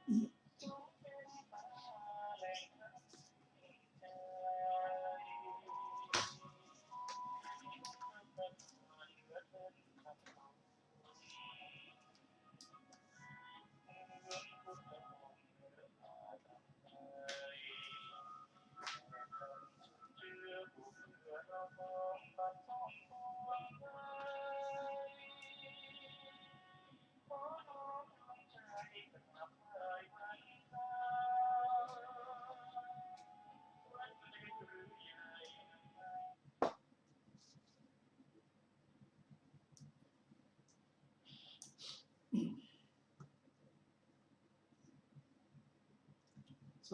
ส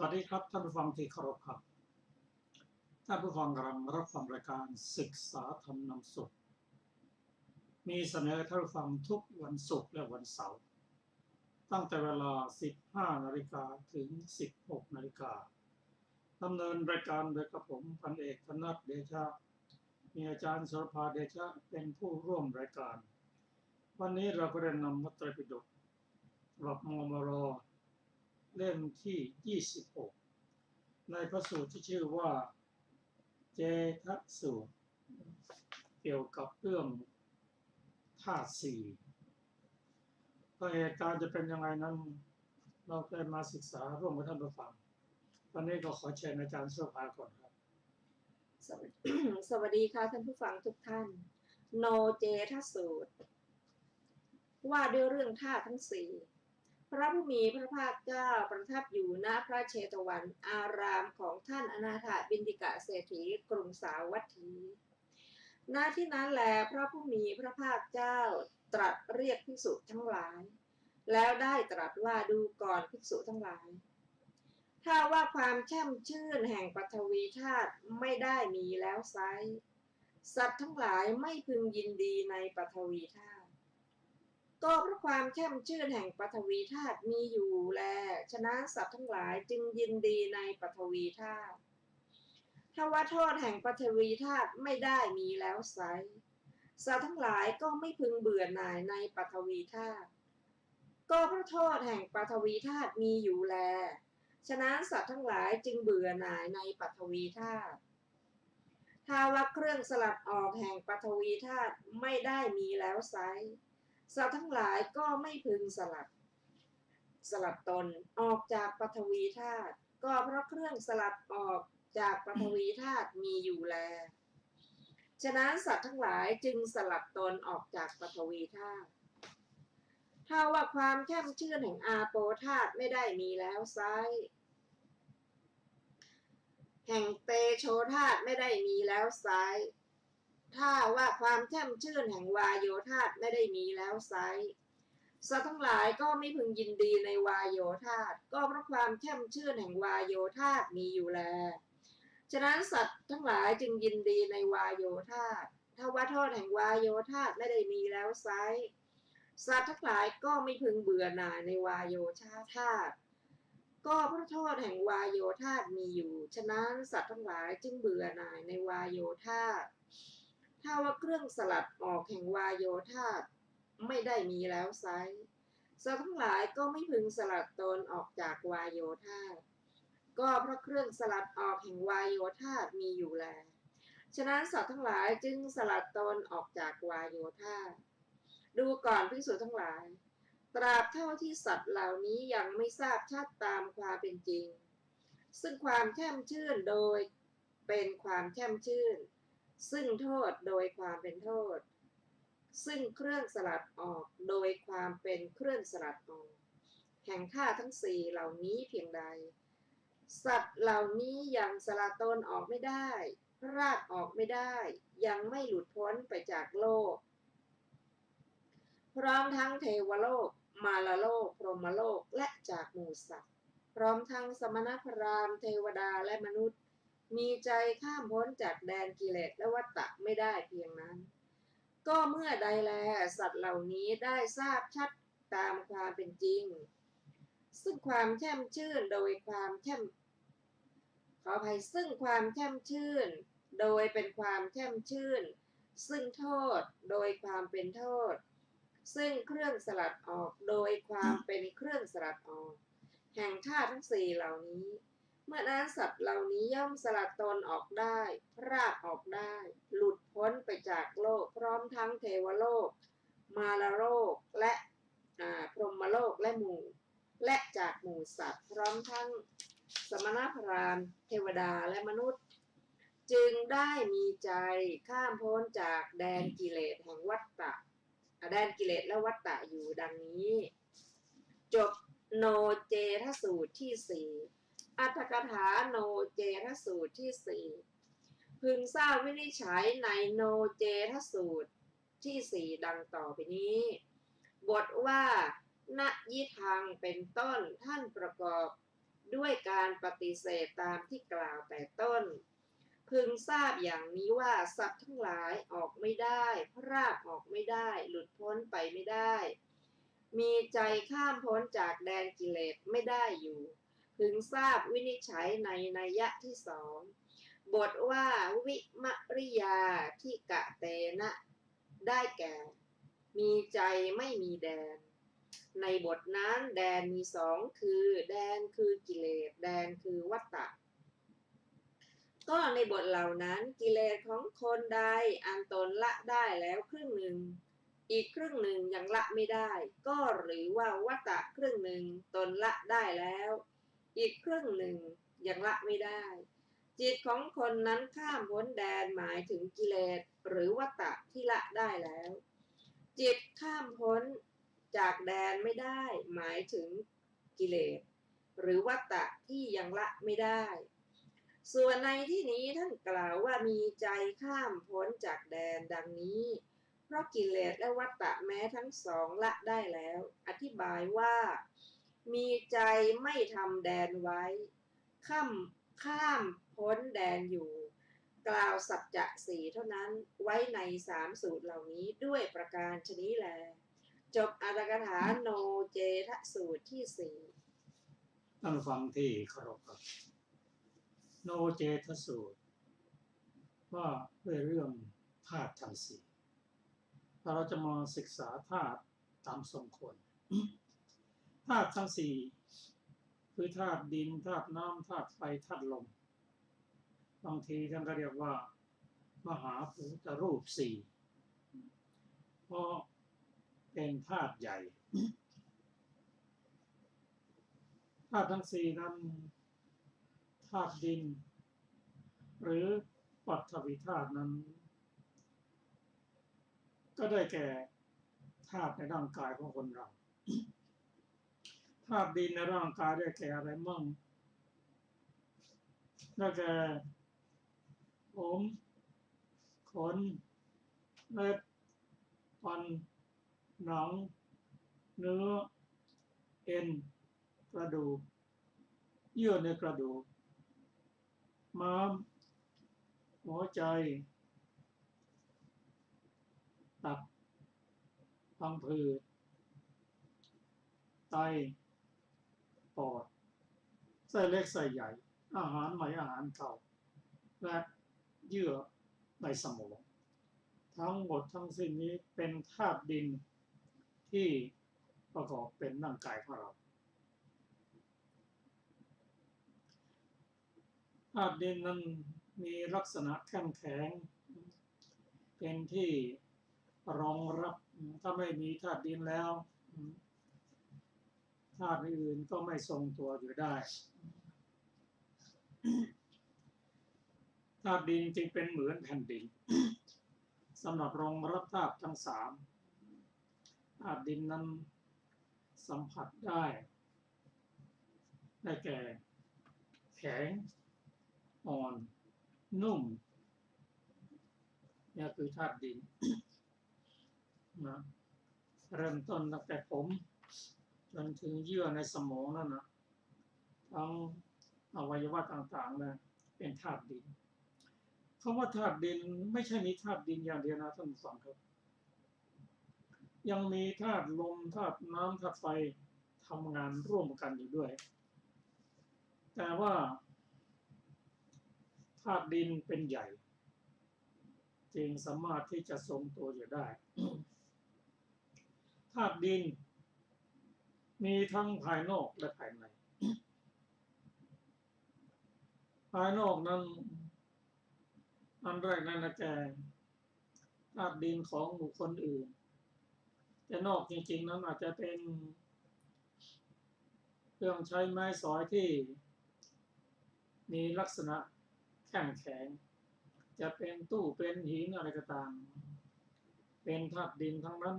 วัสดีครับท่านผู้ฟังที่เคารพครับท่านผู้ฟังกำลังรับฟังรายการศึกษาธรรมนำสุขมีเสนอท่านผู้ฟังทุกวันศุกร์และวันเสาร์ตั้งแต่เวลา 15 นาฬิกาถึง 16 นาฬิกาดำเนินรายการโดยกระผมพันเอกธนัทเดชะมีอาจารย์สรภาเดชะเป็นผู้ร่วมรายการวันนี้เราก็ได้นำมัตตรปิฎกฉบับมมร.เล่มที่ 26 ในพระสูตรที่ชื่อว่าเจทสูตรเกี่ยวกับเรื่องธาตุสี่ก็เหตุการณ์จะเป็นยังไงนั้นเราได้มาศึกษาร่วมกับท่านผู้ฟังวันนี้ก็ขอเชิญอาจารย์เสื้อผ้าก่อนครับสวัสดีค่ะท่านผู้ฟังทุกท่านโนเจทสูตรว่าด้วยเรื่องธาตุทั้งสี่พระผู้มีพระภาคเจ้าประทับอยู่ณพระเชตวันอารามของท่านอนาถบิณฑิกะเศรษฐีกรุงสาวัตถีณที่นั้นแลพระผู้มีพระภาคเจ้าตรัสเรียกภิกษุทั้งหลายแล้วได้ตรัสว่าดูก่อนภิกษุทั้งหลายถ้าว่าความแช่มชื่นแห่งปฐวีธาตุไม่ได้มีแล้วไซร้สัตว์ทั้งหลายไม่พึงยินดีในปฐวีธาตุก็เพราะความแช่มชื่นแห่งปฐวีธาตุมีอยู่แลฉะนั้นสัตว์ทั้งหลายจึงยินดีในปฐวีธาตุถ้าว่าโทษแห่งปฐวีธาตุไม่ได้มีแล้วไซร้สัตว์ทั้งหลายก็ไม่พึงเบื่อหน่ายในปฐวีธาตุก็เพราะโทษแห่งปฐวีธาตุมีอยู่แลฉะนั้นสัตว์ทั้งหลายจึงเบื่อหน่ายในปฐวีธาตุถ้าว่าเครื่องสลัดออกแห่งปฐวีธาตุไม่ได้มีแล้วไซร้สัตว์ทั้งหลายก็ไม่พึงสลัดตนออกจากปฐวีธาตุก็เพราะเครื่องสลัดออกจากปฐวีธาตุมีอยู่แลฉะนั้นสัตว์ทั้งหลายจึงสลัดตนออกจากปฐวีธาตุถ้าว่าความแช่มชื่นแห่งอาโปธาตุไม่ได้มีแล้วไซร้แห่งเตโชธาตุไม่ได้มีแล้วไซร้ถ้าว่าความแช่มชื่นแห่งวาโยธาตุไม่ได้มีแล้วไซร้สัตว์ทั้งหลายก็ไม่พึงยินดีในวาโยธาตุก็เพราะความแช่มชื่นแห่งวาโยธาตุมีอยู่แลฉะนั้นสัตว์ทั้งหลายจึงยินดีในวาโยธาตุถ้าว่าโทษแห่งวาโยธาตุไม่ได้มีแล้วไซร้สัตว์ทั้งหลายก็ไม่พึงเบื่อหน่ายในวาโยธาตุก็เพราะโทษแห่งวาโยธาตุมีอยู่ฉะนั้นสัตว์ทั้งหลายจึงเบื่อหน่ายในวาโยธาตุถ้าว่าเครื่องสลัดออกแห่งวาโยธาตุไม่ได้มีแล้วไซร้สัตว์ทั้งหลายก็ไม่พึงสลัดตนออกจากวาโยธาตุก็เพราะเครื่องสลัดออกแห่งวาโยธาตุมีอยู่แลฉะนั้นสัตว์ทั้งหลายจึงสลัดตนออกจากวาโยธาตุดูก่อนภิกษุทั้งหลายตราบเท่าที่สัตว์เหล่านี้ยังไม่ทราบชัดตามความเป็นจริงซึ่งความแช่มชื่นโดยเป็นความแช่มชื่นซึ่งโทษโดยความเป็นโทษซึ่งเครื่องสลัดออกโดยความเป็นเครื่องสลัดออกแห่งธาตุทั้งสี่เหล่านี้เพียงใดสัตว์เหล่านี้ยังสลัดตนออกไม่ได้พรากออกไม่ได้ยังไม่หลุดพ้นไปจากโลกพร้อมทั้งเทวโลกมาลโลกพรหมโลกและจากหมู่สัตว์พร้อมทั้งสมณพราหมณ์เทวดาและมนุษย์มีใจข้ามพ้นจากแดนกิเลสและวัฏฏะไม่ได้เพียงนั้นก็เมื่อใดแลสัตว์เหล่านี้ได้ทราบชัดตามความเป็นจริงซึ่งความแช่มชื่นโดยความแช่มขออภัยซึ่งความแช่มชื่นโดยเป็นความแช่มชื่นซึ่งโทษโดยความเป็นโทษซึ่งเครื่องสลัดออกโดยความเป็นเครื่องสลัดออก แห่งธาตุทั้งสี่เหล่านี้ เมื่อนั้นสัตว์เหล่านี้ย่อมสลัดตนออกได้พรากออกได้ หลุดพ้นไปจากโลกพร้อมทั้งเทวโลกมารโลกและพรหมโลกและจากหมู่สัตว์พร้อมทั้งสมณพราหมณ์เทวดาและมนุษย์ จึงได้มีใจข้ามพ้นจากแดนกิเลสแห่งวัฏฏะแดนกิเลสและวัฏฏะอยู่ดังนี้ จบโนเจทสูตรที่สี่อัตถกถาโนเจทสูตรที่สี่พึงทราบวินิจฉัยในโนเจทสูตรที่สี่ดังต่อไปนี้ บทว่าณยิทังเป็นต้นท่านประกอบด้วยการปฏิเสธตามที่กล่าวแต่ต้น พึงทราบอย่างนี้ว่าสัตว์ทั้งหลายออกไม่ได้พรากออกไม่ได้หลุดพ้นไปไม่ได้มีใจข้ามพ้นจากแดนกิเลสไม่ได้อยู่พึงทราบวินิจฉัยในนัยยะที่สองบทว่าวิมริยาที่กะเตนะได้แก่มีใจไม่มีแดนในบทนั้นแดนมีสองคือแดนคือกิเลสแดนคือวัฏฏะก็ในบทเหล่านั้นกิเลสของคนใดอันตนละได้แล้วครึ่งหนึ่งอีกครึ่งหนึ่งยังละไม่ได้ก็หรือว่าวัฏฏะครึ่งหนึ่งตนละได้แล้วอีกครึ่งหนึ่งยังละไม่ได้จิตของคนนั้นข้ามพ้นแดนหมายถึงกิเลสหรือวัฏฏะที่ละได้แล้วจิตข้ามพ้นจากแดนไม่ได้หมายถึงกิเลสหรือวัฏฏะที่ยังละไม่ได้ส่วนในที่นี้ท่านกล่าวว่ามีใจข้ามพ้นจากแดนดังนี้เพราะกิเลสและวัฏฏะแม้ทั้งสองละได้แล้วอธิบายว่ามีใจไม่ทำแดนไว้ข้ามพ้นแดนอยู่กล่าวสัจจะสี่เท่านั้นไว้ในสามสูตรเหล่านี้ด้วยประการชนี้แลจบอัตถกถาโนเจทสูตรที่สี่ท่านฟังที่เคารพครับโนเจทสูตรว่าด้วยเรื่องธาตุทั้งสี่เราจะมาศึกษาธาตุตามสมควรธาตุทั้งสี่คือธาตุดินธาตุน้ำธาตุไฟธาตุลมบางทีท่านก็เรียกว่ามหาภูตรูปสี่เพราะเป็นธาตุใหญ่ธาตุทั้งสี่นั้นธาตุดินหรือปัฐวีธาตุนั้นก็ได้แก่ธาตุในร่างกายของคนเราธาตุดินในร่างกายได้แก่อะไรมั่งได้แก่ผมขนเล็บฟันหนังเนื้อเอ็นกระดูกเยื่อในกระดูกม้ามหัวใจตับพังผืดไตปอดไส้เล็กไส้ใหญ่อาหารใหม่อาหารเก่าและเยื่อในสมองทั้งหมดทั้งสิ้นนี้เป็นธาตุดินที่ประกอบเป็นร่างกายของเราธาตุดินนั้นมีลักษณะเข้มแข็งเป็นที่รองรับถ้าไม่มีธาตุดินแล้วธาตุอื่นก็ไม่ทรงตัวอยู่ได้ธาตุดินจึงเป็นเหมือนแผ่นดินสำหรับรองรับธาตุทั้งสามธาตุดินนั้นสัมผัสได้แก่แข็งอ่อนนุ่มนี่คือธาตุดินนะเริ่มต้นตั้งแต่ผมจนถึงเยื่อในสมองนั่นนะทั้งอวัยวะต่างๆเลยเป็นธาตุดินคำว่าธาตุดินไม่ใช่มีธาตุดินอย่างเดียวนะท่านผู้ฟังครับยังมีธาตุลมธาตุน้ำธาตุไฟทำงานร่วมกันอยู่ด้วยแต่ว่าธาตุดินเป็นใหญ่จึงสามารถที่จะทรงตัวอยู่ได้ธาตุดินมีทั้งภายนอกและภายใน ภายนอกนั้นอันแรกนั่นนะแกธาตุดินของบุคคลอื่นแต่นอกจริงๆนั้นอาจจะเป็นเครื่องใช้ไม้สอยที่มีลักษณะแข็งแข็งจะเป็นตู้เป็นหินอะไรก็ตามเป็นธาตุดินทั้งนั้น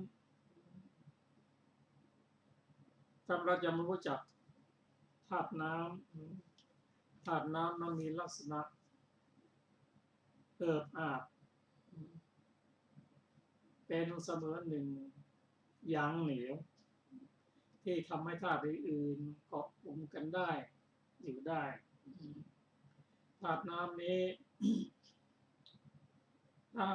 ถ้าเราจะมารู้จักธาตุน้ำนั้นมีลักษณะเอิบอาบเป็นเสมือนหนึ่งยางเหนียวที่ทำให้ธาตุอื่นๆเกาะกลุ่มกันได้อยู่ได้ธาตุน้ำนี้ถ้า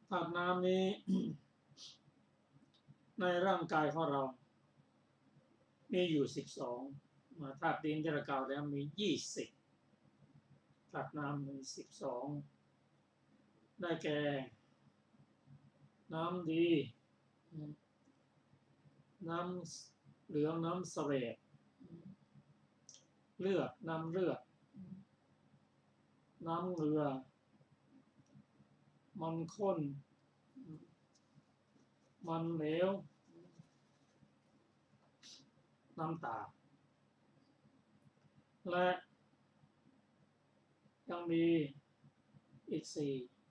ธาตุน้ำนี้ในร่างกายของเรามีอยู่12ธาตุดินที่เรากล่าวแล้วมี20ธาตุน้ำมี12ได้แก่น้ำดีน้ำเหลืองน้ำเสวตเลือดน้ำเลือดน้ำเหงื่อมันข้นมันเหลวน้ำตาและยังมีอีก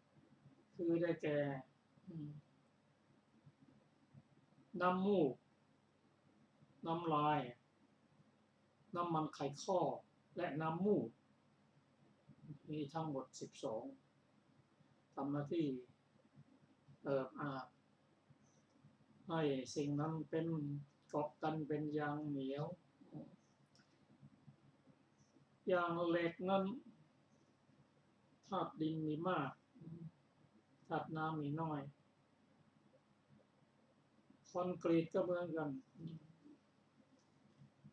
4คือได้แก่น้ำมูกน้ำลายน้ำมันไขข้อและน้ำมูกมีทั้งหมด12ทำหน้าที่เอิบอาบให้สิ่งนั้นเป็นเกาะกันเป็นยางเหนียวอย่างเหล็กนั้นธาตุดินมีมากธาตุน้ำมีน้อยคอนกรีตก็เหมือนกัน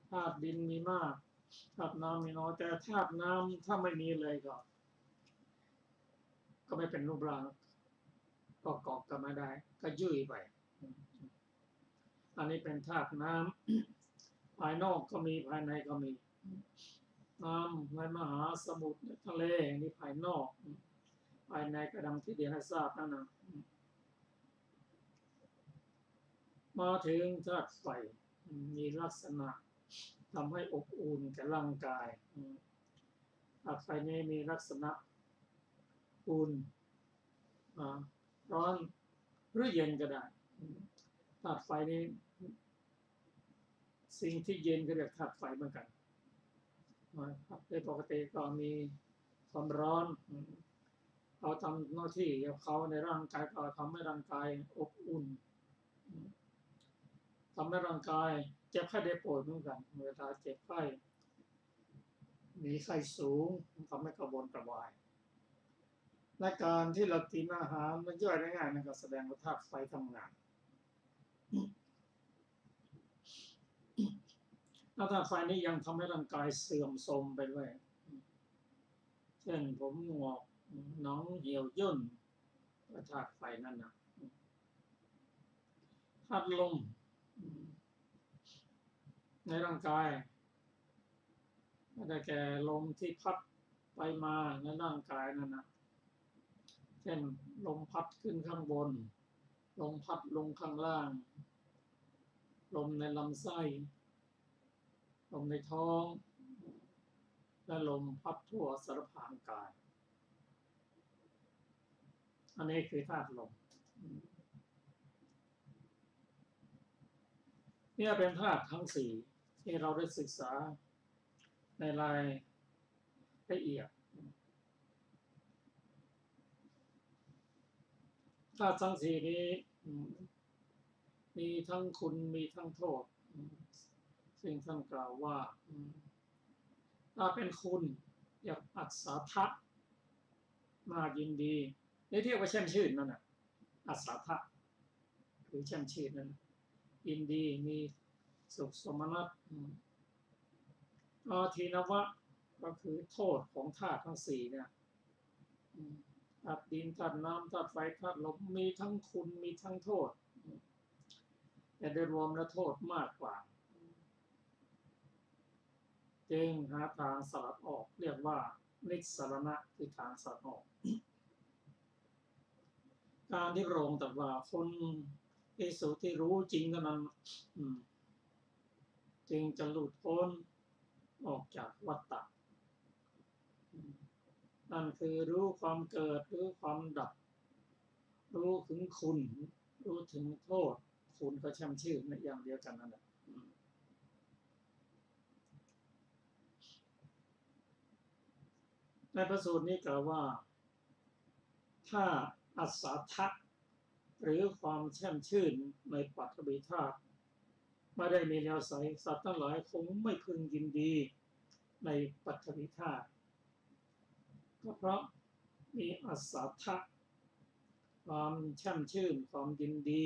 ธาตุดินมีมากธาตุน้ำมีน้อยแต่ธาตุน้ำถ้าไม่มีเลยก็ไม่เป็นรูปร่างก็เกาะกันไม่ได้ก็ยุ่ยไปอันนี้เป็นธาตุน้ำภายนอกก็มีภายในก็มีน้ำในมหาสมุทรทะเลนี่ภายนอกภายในกระดังที่เดียนทราบนั่นนะมาถึงธาตุไฟมีลักษณะทำให้อบอุ่นแก่ร่างกายธาตุไฟนี้มีลักษณะอุ่นร้อนหรือเย็นก็ได้ธาตุไฟนี้สิ่งที่เย็นก็เรียกธาตุไฟเหมือนกันโดยปกติก็มีความร้อนเขาทำหน้าที่ของเขาในร่างกายก็ทำให้ร่างกายอบอุ่นทำให้ร่างกายเจ็บไข้ได้ป่วยเหมือนกันเวลาเจ็บไข้มีไข้สูงทำให้กระวนกระวายและการที่เรากินอาหารมันย่อยได้ง่ายนั่นก็แสดงว่าธาตุไฟทำงานแล้วธาตุไฟนี้ยังทำให้ร่างกายเสื่อมโทรมไปด้วยเช่นผมหงอกหนังเหี่ยวย่นธาตุไฟนั่นนะธาตุลมในร่างกายได้แก่ลมที่พัดไปมาในร่างกายนั่นนะเช่นลมพัดขึ้นข้างบนลมพัดลงข้างล่างลมในลำไส้ลมในท้องและลมพัดทั่วสารพางกายอันนี้คือธาตุลมนี่เป็นธาตุทั้ง4ที่เราได้ศึกษาในรายละเอียดธาตุทั้ง4นี้มีทั้งคุณมีทั้งโทษซึ่งท่านกล่าวว่าถ้าเป็นคุณอยากอัศทะน่ายินดีในที่ว่าแช่มชื่นนั่นน่ะอัศทะคือแช่มชื่นนั่นยินดีมีสุขสมนัสทีนวะก็คือโทษของธาตุทั้ง4เนี่ยธาตุดินธาตุน้ำธาตุไฟธาตุลมมีทั้งคุณมีทั้งโทษ แต่โดยรวมแล้วโทษมากกว่าจึงหาทางสลัดออกเรียกว่านิสรณะคือทางสลัดออกการที่พระองค์ตรัสว่าคนภิกษุที่รู้จริงเท่านั้นจึงจะหลุดพ้นออกจากวัฏฏะนั่นคือรู้ความเกิดรู้ความดับรู้ถึงคุณรู้ถึงโทษคุณก็ช่ำชื่อในอย่างเดียวกันนั่นแหละในพระสูตรนี้กล่าวว่าถ้าอัศทะหรือความแช่มชื่นในปัฐวีธาตุไม่ได้มีแล้วไสสัตว์ทั้งหลายคงไม่พึงยินดีในปัฐวีธาตุก็เพราะมีอัศทะความแช่มชื่นความยินดี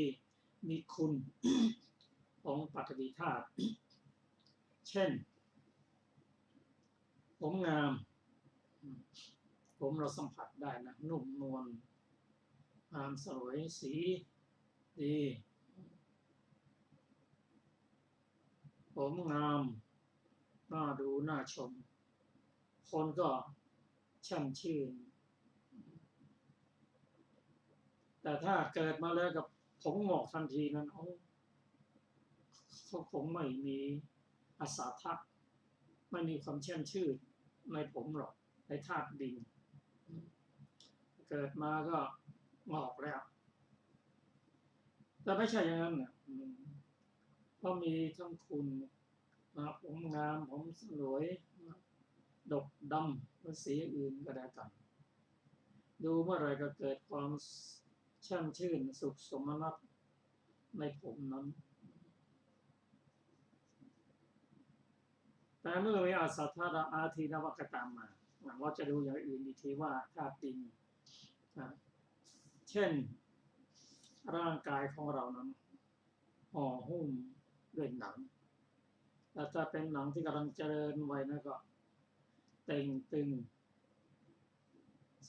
มีคุณของปัฐวีธาตุเช่นผมงามผมเราสัมผัสได้นะนุ่มนวลงามสวยสีดีผมงามน่าดูน่าชมคนก็ช่ำชื่นแต่ถ้าเกิดมาแล้วกับผมงอกทันทีนั้นเขาคงไม่มีอาสาทะไม่มีความแช่มชื่นในผมหรอกในธาตุดินเกิดมาก็งอกแล้วแต่ไม่ใช่อย่างนั้นนะเพราะมีทั้งคุณผมงามผมสวยดกดำหรือสีอื่นก็ได้กันดูเมื่อไรก็เกิดความแช่มชื่นสุขสมนัตในผมนั้นแต่เมื่อมีอาสัทธาอาทีนวกตามมาเราจะดูอย่างอื่นอีกทีว่าธาตุดินเช่นร่างกายของเรานั้นห่อหุ้มด้วยหนังแต่ถ้าเป็นหนังที่กำลังเจริญวัยนะก็เต่งตึง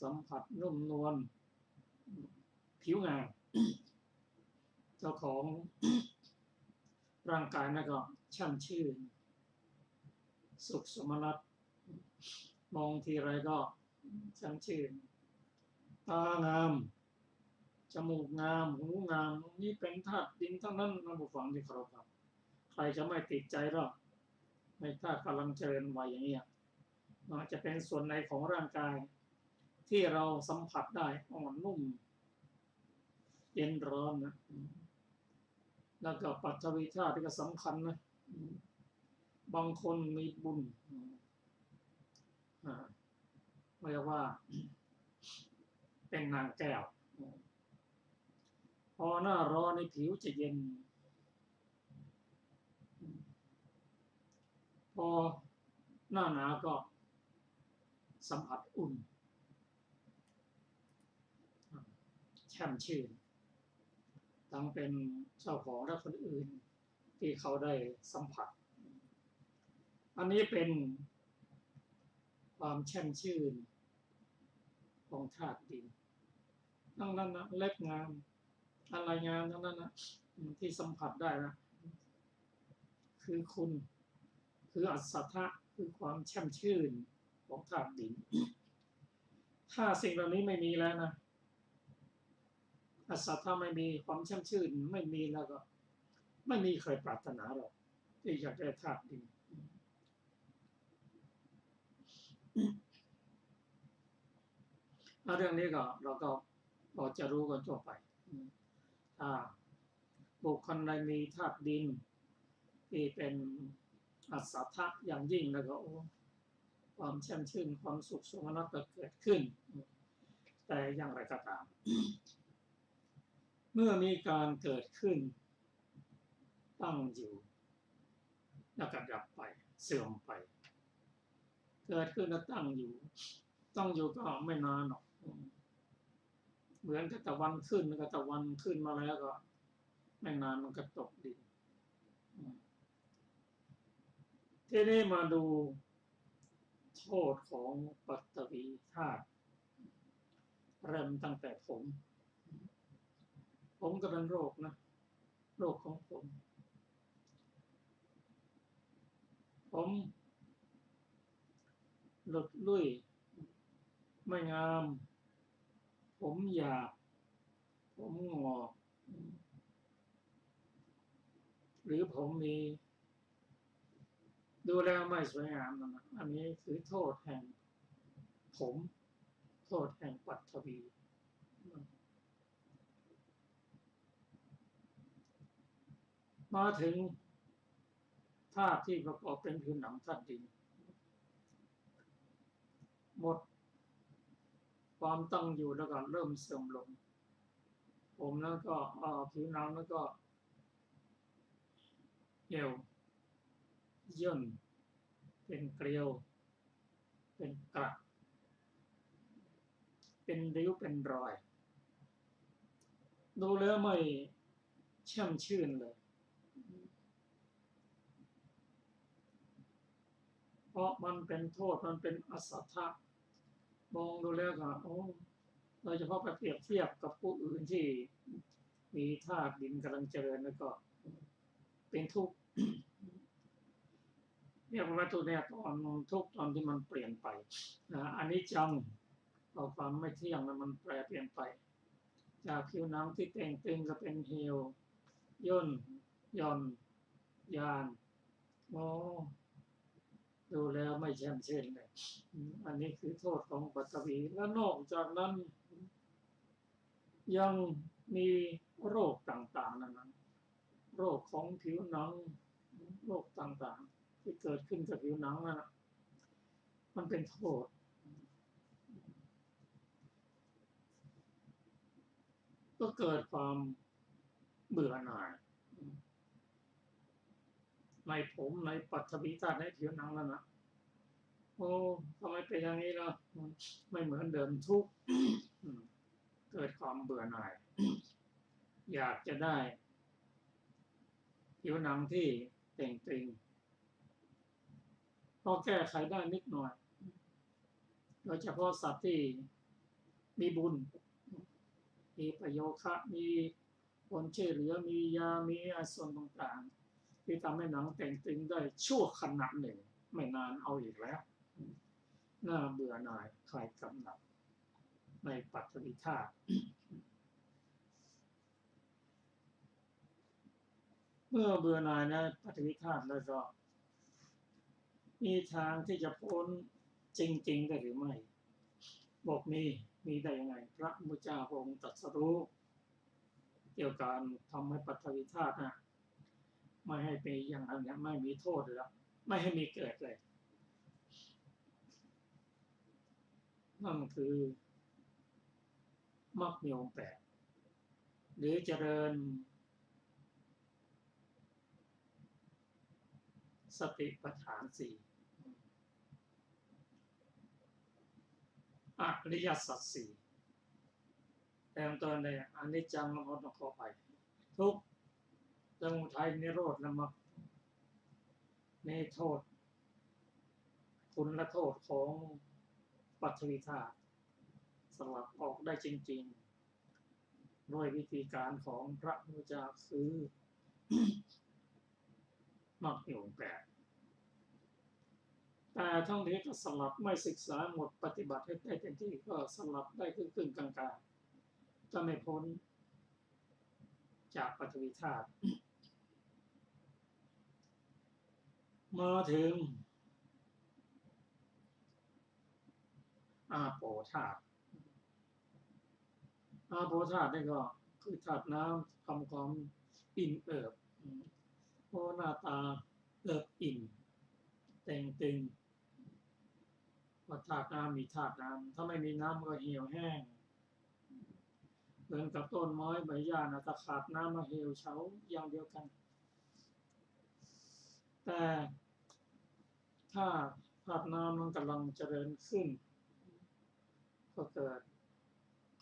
สัมผัสนุ่มนวลผิวงามเจ้าของร่างกายนะก็ช่ำชื่นสุขสมนัตมองทีไรก็ช่ำชื่นตางามจมูกงามหูงามนี่เป็นธาตุดินทั้งนั้นนะผู้ฟังที่เคารพครับใครจะไม่ติดใจหรอกในธาตุกำลังเจริญวัยอย่างนี้จะเป็นส่วนในของร่างกายที่เราสัมผัสได้อ่อนนุ่มเย็นร้อนนะแล้วก็ปัฐวีธาตุที่ก็สำคัญนะบางคนมีบุญเรียกว่าเป็นนางแก้วพอหน้าร้อนในผิวจะเย็นพอหน้าหนาวก็สัมผัสอุ่นแช่มชื่นทั้งเป็นเจ้าของและคนอื่นที่เขาได้สัมผัสอันนี้เป็นความแช่มชื่นของธาตุดินทั้งนั้นนะเล็บงามอะไรงามทั้งนั้นนะที่สัมผัสได้นะคือคุณคืออัศทะคือความแช่มชื่นของธาตุดินถ้าสิ่งเหล่านี้ไม่มีแล้วนะอัศทะไม่มีความแช่มชื่นไม่มีแล้วก็ไม่มีใครปรารถนาหรอกที่อยากได้ธาตุดินเรื่องนี้ก็เราก็พอจะรู้กันทั่วไปถ้าบุคคลใดมีธาตุดินที่เป็นอัศทะอย่างยิ่งแล้วก็ความแช่มชื่นความสุขสมนัตก็เกิดขึ้นแต่อย่างไรก็ตามเมื่อมีการเกิดขึ้นตั้งอยู่แล้วก็ดับไปเสื่อมไปเกิดขึ้นแล้วตั้งอยู่ก็ไม่นานหรอกเหมือนกับตะวันขึ้นกับตะวันขึ้นมาแล้วก็ไม่นานมันก็ตกดินทีนี้มาดูโทษของปัฐวีธาตุเริ่มตั้งแต่ผมก็เป็นโรคนะ โรคของผมหลุดลุ่ยไม่งามผมหยาบผมงอกหรือผมมีดูแล้วไม่สวยงามนะอันนี้คือโทษแห่งผมโทษแห่งปัทวีมาถึงธาตุที่ประกอบเป็นผิวหนังธาตุดินหมดความตั้งอยู่แล้วก็เริ่มเสื่อมลงผมแล้วก็ผิวหนังแล้วก็เหี่ยวย่นเป็นเกลียวเป็นกระเป็นริ้วเป็นรอยดูแล้วไม่แช่มชื่นเลยเพราะมันเป็นโทษมันเป็นอสัทธะมองดูแล้วก็โดยเฉพาะไปเปรียบเทียบกับผู้อื่นที่มีธาตุดินกำลังเจริญแล้วก็เป็นทุกข์เนี่ยว่าตัวเนี่ยตอนทุกตอนที่มันเปลี่ยนไปอันนี้จังเอาความไม่เที่ยงมันแปรเปลี่ยนไปจากผิวหนังที่แต่งตึงก็เป็นเหี่ยวย่นหย่อนยานดูแล้วไม่แช่มชื่นเลยอันนี้คือโทษของปัทวีและนอกจากนั้นยังมีโรคต่างๆนั้นโรคของผิวหนังโรคต่างๆที่เกิดขึ้นกับผิวหนังนั่นมันเป็นโทษก็เกิดความเบื่อหน่ายในผมในปัทวีธาตุในผิวหนังนั่นนะทำไมเป็นอย่างนี้ล่ะไม่เหมือนเดิมทุกเกิดความเบื่อหน่ายอยากจะได้ผิวหนังที่เต่งตึงพอแก้ไขได้นิดหน่อยโดยเฉพาะสัตว์ที่มีบุญมีประโยคะมีคนช่วยเหลือมียามีอาส่วนต่างๆที่ทำให้หนังแต่งตึงได้ชั่วขณะหนึ่งไม่นานเอาอีกแล้วน่าเบื่อหน่ายคลายกำหนัดในปัทวีธาตุเมื่อเบื่อหน่ายในปัทวีธาตุแล้วก็มีทางที่จะพ้นจริงๆได้หรือไม่บอกมีได้ยังไงพระมุจจาพระองค์ตรัสรู้เกี่ยวกับทำให้ปัทวีธาตุไม่ให้เป็นอย่างนั้นไม่มีโทษแล้วไม่ให้มีเกิดเลยนั่นคือมรรคมีองค์8หรือเจริญสติปัฏฐาน4อริยสัจ4แต่ตอนในอนิจจังเราต้องขอไปทุกข์สมุทัยนิโรธและมรรคในโทษคุณและโทษของปัทวีธาตุสลัดออกได้จริงๆด้วยวิธีการของพระพุทธเจ้าคือมรรคมีองค์8แต่ทั้งนี้ก็สลับไม่ศึกษาหมดปฏิบัติให้ได้เต็มที่ก็สลับได้ครึ่งๆกลางๆจะไม่พ้นจากปัทวีธาตุมาถึงอาโปธาตุอาโปธาตุนี่ก็คือธาตุน้ำทำความอิ่มเอิบเพราะหน้าตาเอิบอิ่มแต่งตึงว่าธาตุน้ำมีธาตุน้ำถ้าไม่มีน้ำก็เหี่ยวแห้งเหมือนกับต้นไม้ใบหญ้าถ้าขาดน้ำมาเหี่ยวเฉาอย่างเดียวกันแต่ถ้าธาตุน้ำมันกำลังเจริญขึ้นก็เกิด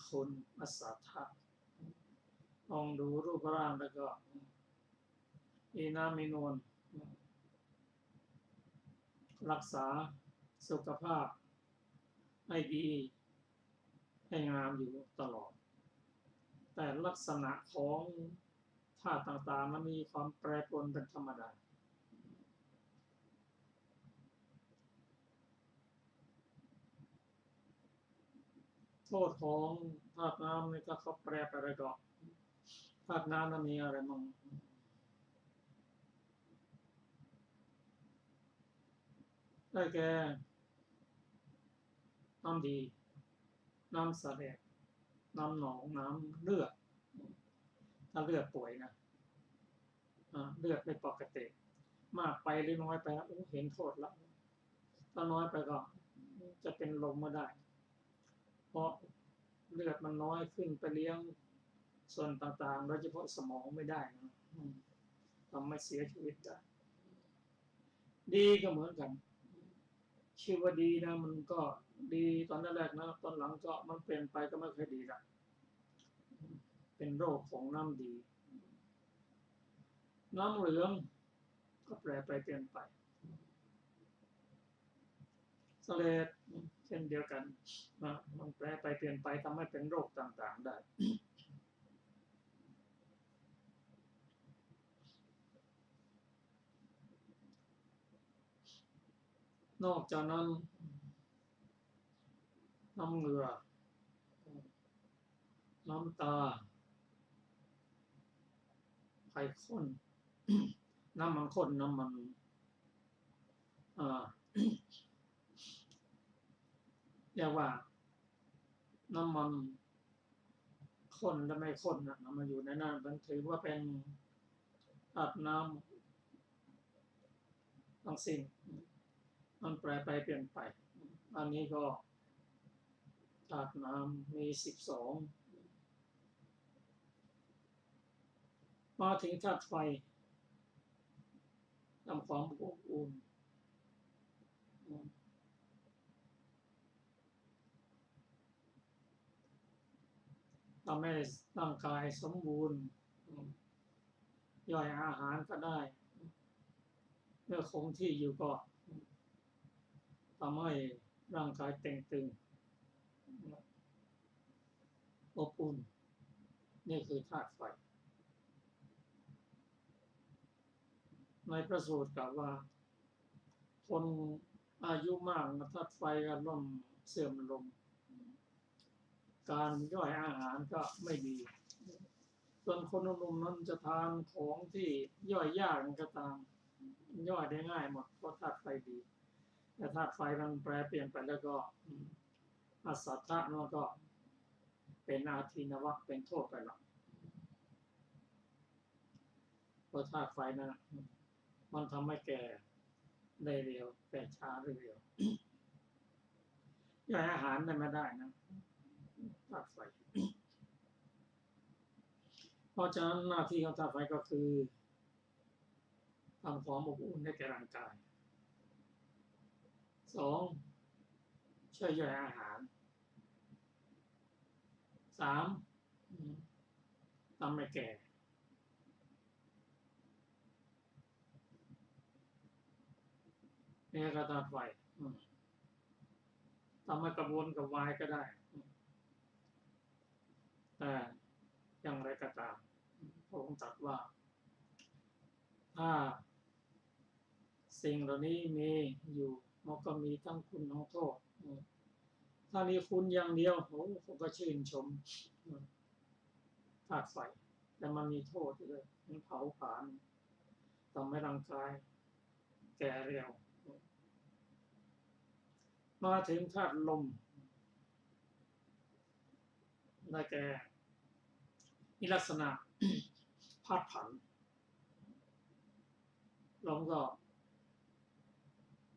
คุณอสัทธะลองดูรูปร่างแล้วก็มีน้ำมีนวลรักษาสุขภาพให้ดีให้งามอยู่ตลอดแต่ลักษณะของ ธาตุต่างๆมันมีความแปรปรวนเป็นธรรมดาโทษของธาตุน้ำนี่ก็เขาแปรไปอะไรก็ธาตุน้ำมันมีอะไรมั่งได้แก่น้ำดีน้ำสะแดกน้ำหนองน้ำเลือดถ้าเลือดป่วยนะเลือดไม่ปกติมากไปหรือน้อยไปเห็นโทษแล้วถ้าน้อยไปก็จะเป็นลมมาได้เพราะเลือดมันน้อยขึ้นไปเลี้ยงส่วนต่างๆโดยเฉพาะสมองไม่ได้นะทำให้เสียชีวิตได้ดีก็เหมือนกันชื่อว่าดีนะมันก็ดีตอนแรกนะตอนหลังก็มันเปลี่ยนไปก็ไม่ค่อยดีละเป็นโรคของน้ำดีน้ำเหลืองก็แปรไปเปลี่ยนไปสเลดเช่นเดียวกันมันแปรไปเปลี่ยนไปทำให้เป็นโรคต่างๆได้นอกจากนั้นน้ำเหงื่อน้ำตาไขข้นน้ำมันข้นน้ำมันเรียกว่าน้ำมันข้นและไม่ข้นนะมันอยู่ในนั้นมันถือว่าเป็นธาตุน้ำทั้งสิ้นมันแปรไปเปลี่ยนไปอันนี้ก็ธาตุน้ำมี12มาถึงธาตุไฟทำความอบอุ่นทำให้ร่างกายสมบูรณ์ย่อยอาหารก็ได้เมื่อคงที่อยู่ก็ทำให้ร่างกายเต่งตึงอบอุ่นนี่คือธาตุไฟในพระสูตรกล่าวว่าคนอายุมากธาตุไฟก็เริ่มเสื่อมลงการย่อยอาหารก็ไม่ดีส่วนคนหนุ่มนั้นจะทานของที่ย่อยยากก็ตามย่อยได้ง่ายหมดเพราะธาตุไฟดีแต่ธาตุไฟมันแปรเปลี่ยนไปแล้วก็อาสัทธะมันก็เป็นอาทินวะเป็นโทษไปหรอกเพราะธาตุไฟนั้นมันทำให้แก่ได้เร็วแก่ช้าได้เร็วย่อยอาหารได้ไม่ได้นะธาตุไฟเพราะฉะนั้นหน้าที่ของธาตุไฟก็คือทำความอบอุ่นให้แก่ร่างกาย2ช่วยย่อยอาหาร3ทำให้แก่นี่ก็ธาตุไฟทำให้กระวนกระวายก็ได้แต่อย่างไรก็ตามพระองค์ตรัสว่าถ้าสิ่งเหล่านี้มีอยู่มันก็มีทั้งคุณทั้งโทษถ้ามีคุณอย่างเดียวผมก็ชื่นชมธาตุไฟแต่มันมีโทษด้วยมันเผาผลาญทำให้ร่างกายแก่เร็วมาถึงธาตุลมได้แก่มีลักษณะพัดผันลมก็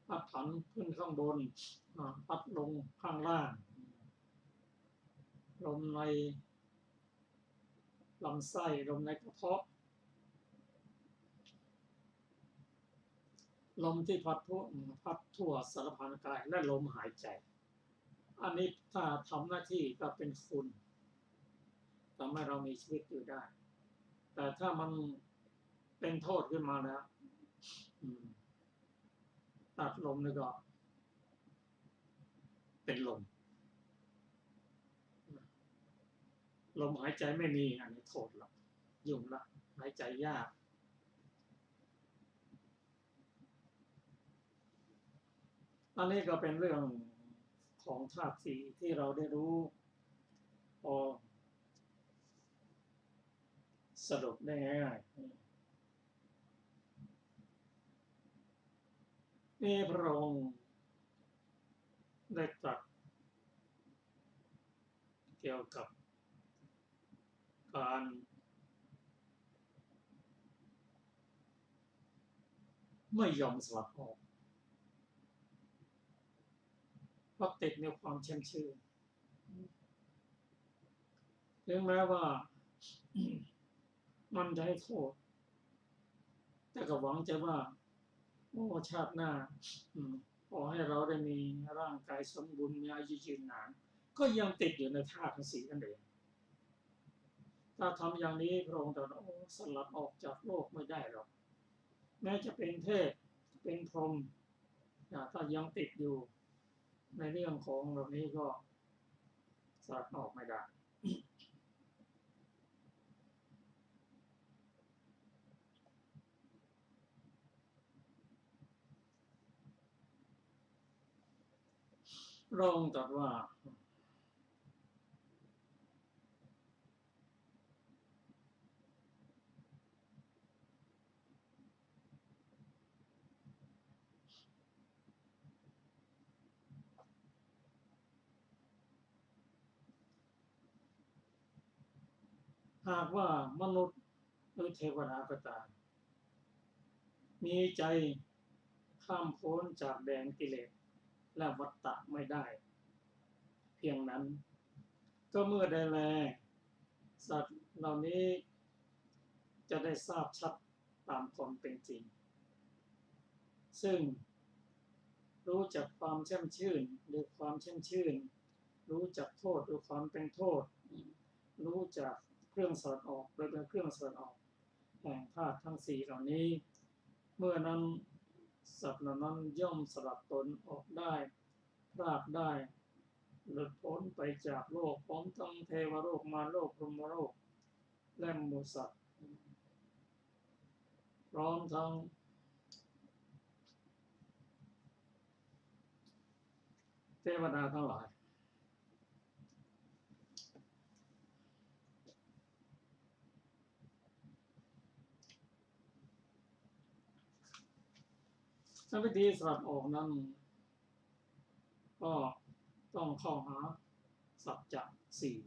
พัดผันขึ้นข้างบนพัดลงข้างล่างลมในลำไส้ลมในกระเพาะลมที่พัดทั่วสารพางกายและลมหายใจอันนี้ถ้าทำหน้าที่ก็เป็นคุณทำให้เรามีชีวิตอยู่ได้แต่ถ้ามันเป็นโทษขึ้นมาแล้วตัดลมนี่ก็เป็นลมหายใจไม่มีอันนี้โทษละยุ่งละ หายใจยากอันนี้ก็เป็นเรื่องของธาตุสี่ที่เราได้รู้พอสรุปได้ง่ายๆนี่พระองค์ได้ตรัสเกี่ยวกับการไม่ยอมสลัดออกเพราะติดในความเชื่อชื่อถึงแม้ว่ามันจะให้โทษแต่ก็หวังใจว่าโอ้ชาติหน้าขอให้เราได้มีร่างกายสมบูรณ์มีอายุยืนนานก็ยังติดอยู่ในธาตุทั้งสี่นั่นเองถ้าทำอย่างนี้พระองค์ตรัสสลัดออกจากโลกไม่ได้หรอกแม้จะเป็นเทพเป็นพรหมถ้ายังติดอยู่ในเรื่องของเหล่านี้ก็สลัดออกไม่ได้พระองค์ตรัสว่าหากว่ามนุษย์หรือเทวดาก็ตามมีใจข้ามพ้นจากแดนกิเลสและวัฏฏะไม่ได้เพียงนั้นก็เมื่อใดแลสัตว์เหล่านี้จะได้ทราบชัดตามความเป็นจริงซึ่งรู้จักความแช่มชื่นหรือความแช่มชื่นรู้จักโทษหรือความเป็นโทษรู้จักเครื่องสลัดออกโดยเป็นเครื่องสลัดออกแห่งธาตุทั้งสี่เหล่านี้เมื่อนั้นสัตว์เหล่านั้นย่อมสลัดตนออกได้พรากได้หลุดพ้นไปจากโลกพร้อมทั้งเทวโลกมารโลกพรหมโลกและหมู่สัตว์พร้อมทั้งเทวดาทั้งหลายวิธีสลัดออกนั้นก็ต้องเข้าหาสัจจะสี่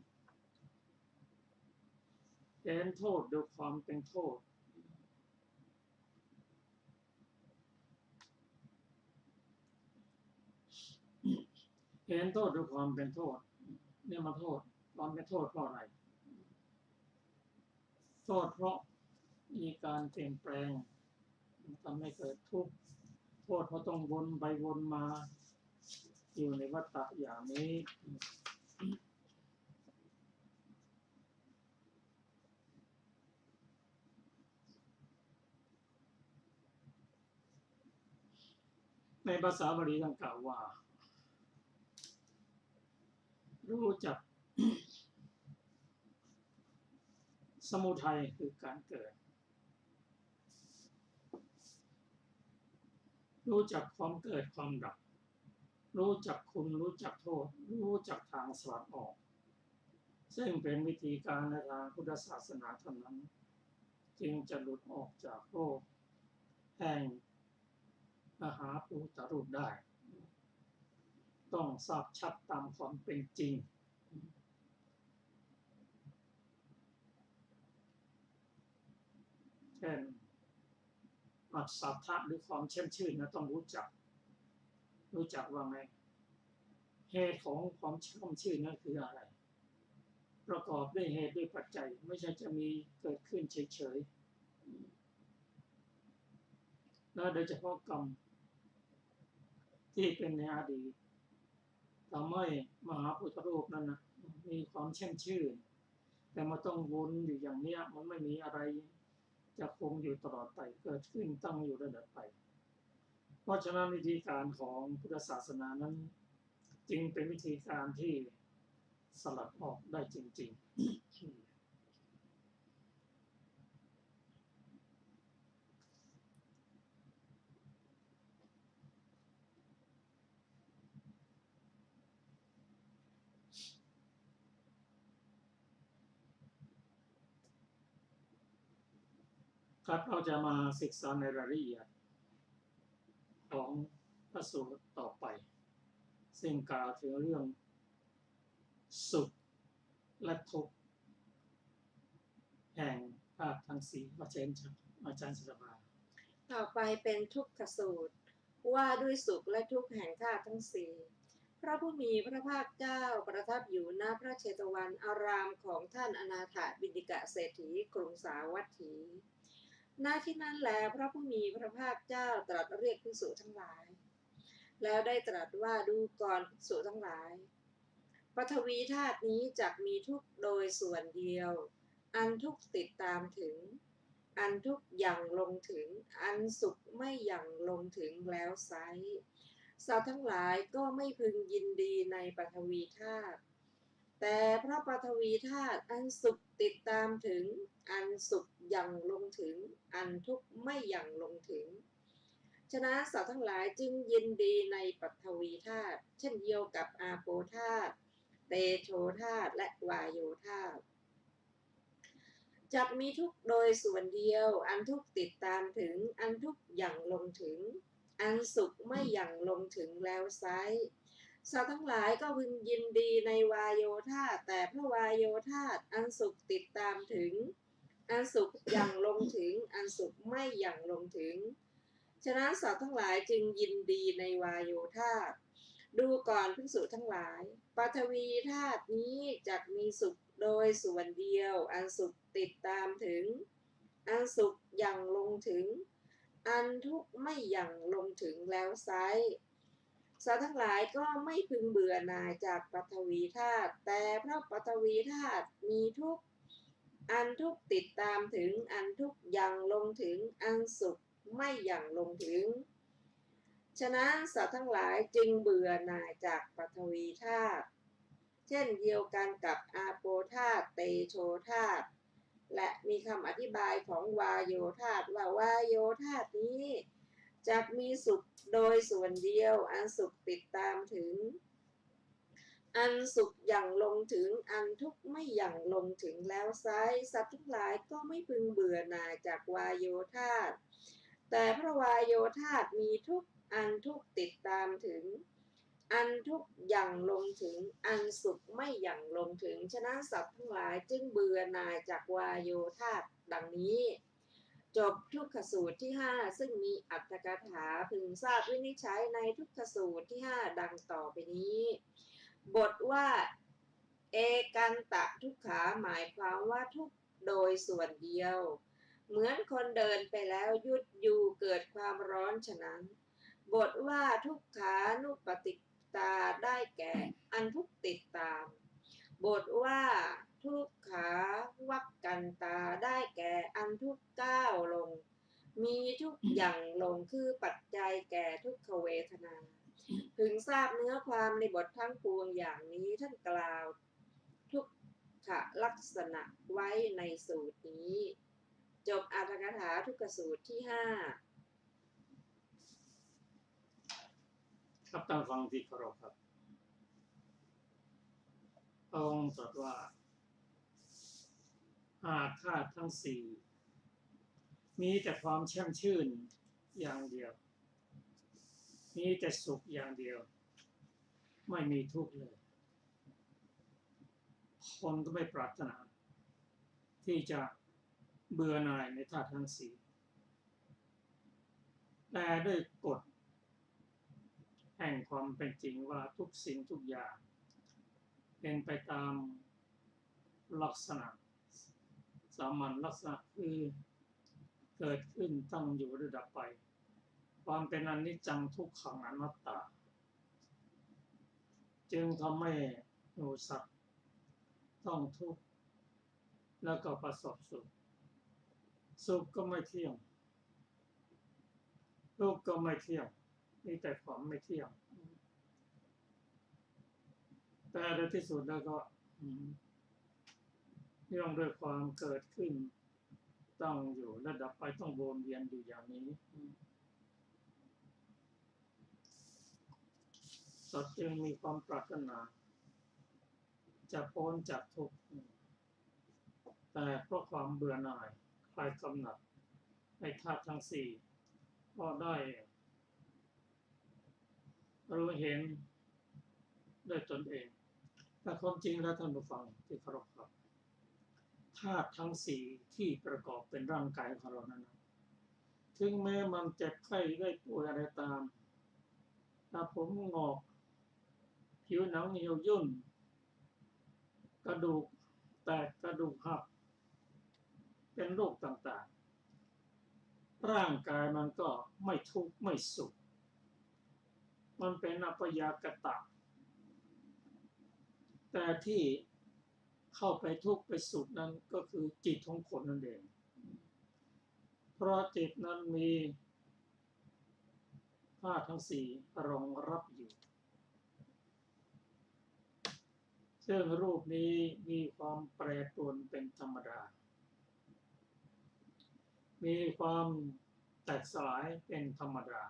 เห็นโทษด้วยความเป็นโทษเห็นโทษด้วยความเป็นโทษเนี่ยมาโทษความเป็นโทษเพราะอะไรโทษเพราะมีการเปลี่ยนแปลงทำให้เกิดทุกข์โทษเพราะต้องวนไปวนมาอยู่ในวัฏฏะอย่างนี้ในภาษาบาลีท่านกล่าวว่ารู้จักสมุทัยคือการเกิดรู้จักความเกิดความดับรู้จักคุณรู้จักโทษรู้จักทางสลัดออกซึ่งเป็นวิธีการในทางพุทธศาสนาเท่านั้นจึงจะหลุดออกจากโลกแห่งมหาภูตรูปได้ต้องทราบชัดตามความเป็นจริงเช่นอัศทะหรือความแช่มชื่นนะต้องรู้จักว่าไงเหตุของความแช่มชื่นนั้นคืออะไรประกอบด้วยเหตุด้วยปัจจัยไม่ใช่จะมีเกิดขึ้นเฉยๆและโดยเฉพาะกรรมที่เป็นในอดีตทำให้มหาพุทธรูปนั้นนะมีความแช่มชื่นแต่มันต้องวนอยู่อย่างเนี้ยมันไม่มีอะไรจะคงอยู่ตลอดไปเกิดขึ้นตั้งอยู่ระดับไปเพราะฉะนั้นวิธีการของพุทธศาสนานั้นจึงเป็นวิธีการที่สลัดออกได้จริง ครับเราจะมาศึกษาในรายละเอียดของพระสูตรต่อไปซึ่งกล่าวถึงเรื่องสุขและทุกข์แห่งธาตุทั้งสี่อาจารย์สภา ต่อไปเป็นทุกขสูตรว่าด้วยสุขและทุกข์แห่งธาตุทั้งสี่พระผู้มีพระภาคเจ้าประทับอยู่ณพระเชตวันอารามของท่านอนาถบิณฑิกะเศรษฐีกรุงสาวัตถี ณ ที่นั้นแลพระผู้มีพระภาคเจ้าตรัสเรียกภิกษุทั้งหลาย แล้วได้ตรัสว่าดูก่อนภิกษุทั้งหลายปฐวีธาตุนี้จักมีทุกข์โดยส่วนเดียวอันทุกข์ติดตามถึงอันทุกข์ยังลงถึงอันสุขไม่ยังลงถึงแล้วไซร้สัตว์ทั้งหลายก็ไม่พึงยินดีในปฐวีธาตุแต่เพราะปฐวีธาตุอันสุขติดตามถึงอันสุขยังลงถึงอันทุกข์ไม่ยังลงถึงฉะนั้นสัตว์ทั้งหลายจึงยินดีในปฐวีธาตุเช่นเดียวกับอาโปธาตุเตโชธาตุและวายโยธาตุจักมีทุกข์โดยส่วนเดียวอันทุกข์ติดตามถึงอันทุกข์ยังลงถึงอันสุขไม่ยังลงถึงแล้วไซร้สัตว์ทั้งหลายก็พึงยินดีในวายโยธาตุแต่เพราะวายโยธาตุอันสุขติดตามถึงอันสุขยังลงถึงอันสุขไม่ยังลงถึงฉะนั้นสัตว์ทั้งหลายจึงยินดีในวายโยธาตุดูก่อนภิกษุทั้งหลายปฐวีธาตุนี้จักมีสุขโดยส่วนเดียวอันสุขติดตามถึงอันสุขยังลงถึงอันทุกข์ไม่ยังลงถึงแล้วไซร้สัตว์ทั้งหลายก็ไม่พึงเบื่อหน่ายจากปฐวีธาตุแต่เพราะปฐวีธาตุมีทุกข์อันทุกข์ติดตามถึงอันทุกข์ยังลงถึงอันสุขไม่ยังลงถึงฉะนั้นสัตว์ทั้งหลายจึงเบื่อหน่ายจากปฐวีธาตุเช่นเดียวกันกับอาโปธาตุเตโชธาตุและมีคำอธิบายของวายโยธาตุว่าวายโยธาตุนี้จักมีสุขโดยส่วนเดียวอันสุขติดตามถึงอันสุขยังลงถึงอันทุกข์ไม่ยังลงถึงแล้วไซร้สัตว์ทั้งหลายก็ไม่พึงเบื่อหน่ายจากวายโยธาตุแต่เพราะวายโยธาตุมีทุกข์อันทุกข์ติดตามถึงอันทุกข์ยังลงถึงอันสุขไม่ยังลงถึงฉะนั้นสัตว์ทั้งหลายจึงเบื่อหน่ายจากวายโยธาตุดังนี้จบทุกขสูตรที่5ซึ่งมีอรรถกถาพึงทราบวินิจฉัยในทุกขสูตรที่5ดังต่อไปนี้บทว่าเอกันตะทุกขาหมายความว่าทุกโดยส่วนเดียวเหมือนคนเดินไปแล้วหยุดอยู่เกิดความร้อนฉะนั้นบทว่าทุกขานุปติตาได้แก่อันทุกติดตามบทว่าทุกขาวักกันตาได้แก่อันทุกก้าวลงมีทุกอย่างลงคือปัจจัยแก่ทุกขเวทนาพึงทราบเนื้อความในบททั้งปวงอย่างนี้ท่านกล่าวทุกขลักษณะไว้ในสูตรนี้จบอรรถกถาทุกขสูตรที่5ครับท่านฟังที่เคารพครับองค์ตรัสว่าอาธาตุทั้งสี่มีแต่ความแช่มชื่นอย่างเดียวมีแต่สุขอย่างเดียวไม่มีทุกข์เลยคนก็ไม่ปรารถนาที่จะเบื่อหน่ายในธาตุทั้งสี่แต่ด้วยกฎแห่งความเป็นจริงว่าทุกสิ่งทุกอย่างเป็นไปตามลักษณะสามัญลักษณะคือเกิดขึ้นตั้งอยู่ระดับไปความเป็นอนิจจังทุกขังอนัตตาจึงทำให้หนูสัตว์ต้องทุกข์แล้วก็ประสบสุขสุขก็ไม่เที่ยงทุกข์ก็ไม่เที่ยงมีแต่ความไม่เที่ยงแต่ในที่สุดแล้วก็ย่อมด้วยความเกิดขึ้นต้องอยู่ระดับไปต้องวนเวียนอยู่อย่างนี้สัตว์จึงมีความปรารถนาจะพ้นจากทุกข์แต่เพราะความเบื่อหน่ายคลายกำหนัด ในธาตุทั้งสี่ก็ได้รู้เห็นด้วยตนเองแต่ความจริงแล้วท่านผู้ฟังที่เคารพครับธาตุทั้งสี่ที่ประกอบเป็นร่างกายของเรานั้นถึงแม้มันเจ็บไข้ได้ป่วยอะไรตามถ้าผมงอกผิวหนังเหี่ยวย่นกระดูกแตกกระดูกหักเป็นโรคต่างๆร่างกายมันก็ไม่ทุกข์ไม่สุขมันเป็นอัปยากตะแต่ที่เข้าไปทุกข์ไปสุขนั้นก็คือจิตของคนนั่นเองเพราะจิตนั้นมีธาตุทั้งสี่รองรับอยู่ซึ่งรูปนี้มีความแปรปรวนเป็นธรรมดามีความแตกสลายเป็นธรรมดา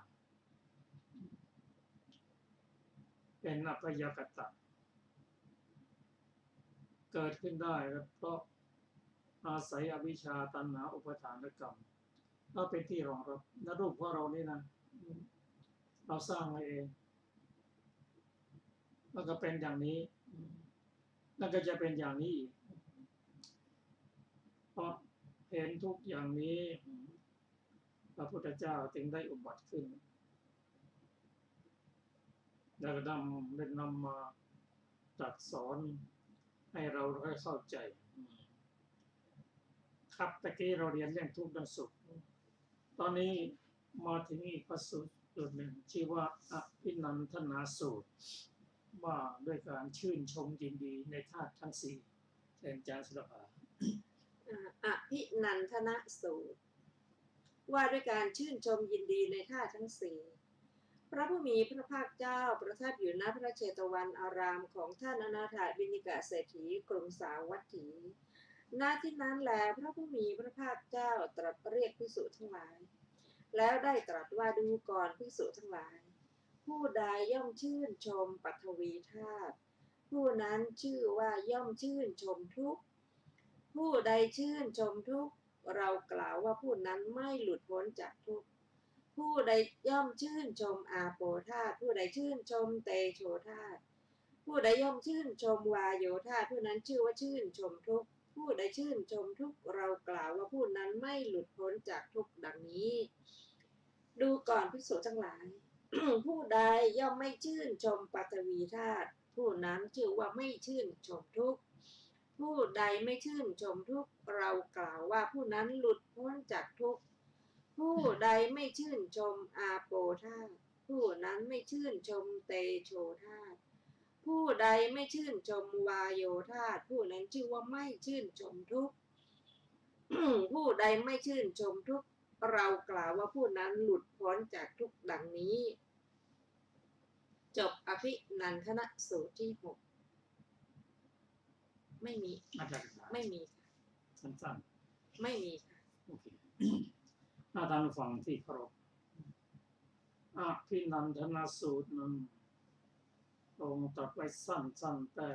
เป็นอัปยากตะเกิดขึ้นได้เพราะอาศัยอวิชชาตัณหาอุปทานกรรมก็เป็นที่รองรับในรูปของเรานี่นะเราสร้างมาเองแล้วก็เป็นอย่างนี้แล้วก็จะเป็นอย่างนี้อีกเพราะเห็นทุกอย่างนี้พระพุทธเจ้าจึงได้อุบัติขึ้นแล้วก็ได้นำมาตรัสสอนให้เราได้เข้าใจครับตะกี้เราเรียนเรื่องทุกข์และสุขตอนนี้มาถึงอีกพระสูตรหนึ่งชื่อว่าอภินันทนาสูตรว่าด้วยการชื่นชมยินดีในธาตุทั้งสี่แทนจารย์สุรภาอภินันทนาสูตรว่าด้วยการชื่นชมยินดีในธาตุทั้งสี่พระผู้มีพระภาคเจ้าประทับอยู่ณพระเชตวันอารามของท่านอนาถบิณฑิกเศรษฐีกรุงสาวัตถีณที่นั้นแลพระผู้มีพระภาคเจ้าตรัสเรียกภิกษุทั้งหลายแล้วได้ตรัสว่าดูก่อนภิกษุทั้งหลายผู้ใดย่อมชื่นชมปฐวีธาตุผู้นั้นชื่อว่าย่อมชื่นชมทุกข์ผู้ใดชื่นชมทุกข์เรากล่าวว่าผู้นั้นไม่หลุดพ้นจากทุกข์ผู้ใดย่อมชื่นชมอาโปธาตุผู้ใดชื่นชมเตโชธาตุผู้ใดย่อมชื่นชมวาโยธาตุผู้นั้นชื่อว่าชื่นชมทุกข์ผู้ใดชื่นชมทุกข์เรากล่าวว่าผู้นั้นไม่หลุดพ้นจากทุกข์ดังนี้ดูก่อนภิกษุทั้งหลาย ผู้ใดย่อมไม่ชื่นชมปฐวีธาตุผู้นั้นชื่อว่าไม่ชื่นชมทุกข์ผู้ใดไม่ชื่นชมทุกข์เรากล่าวว่าผู้นั้นหลุดพ้นจากทุกข์ผู้ใดไม่ชื่นชมอาโปธาตุผู้นั้นไม่ชื่นชมเตโชธาตุผู้ใดไม่ชื่นชมวาโยธาตุผู้นั้นชื่อว่าไม่ชื่นชมทุกข์ ผู้ใดไม่ชื่นชมทุกข์เรากล่าวว่าผู้นั้นหลุดพ้นจากทุกข์ดังนี้จบอภินันทนสูตรที่ 6ไม่มีไม่มีค่ะสั้นๆไม่มีค่ะโอเคท่านฟังที่เคารพอภินันทนาสูตรนั้นตรงตัดไว้สั้นๆแต่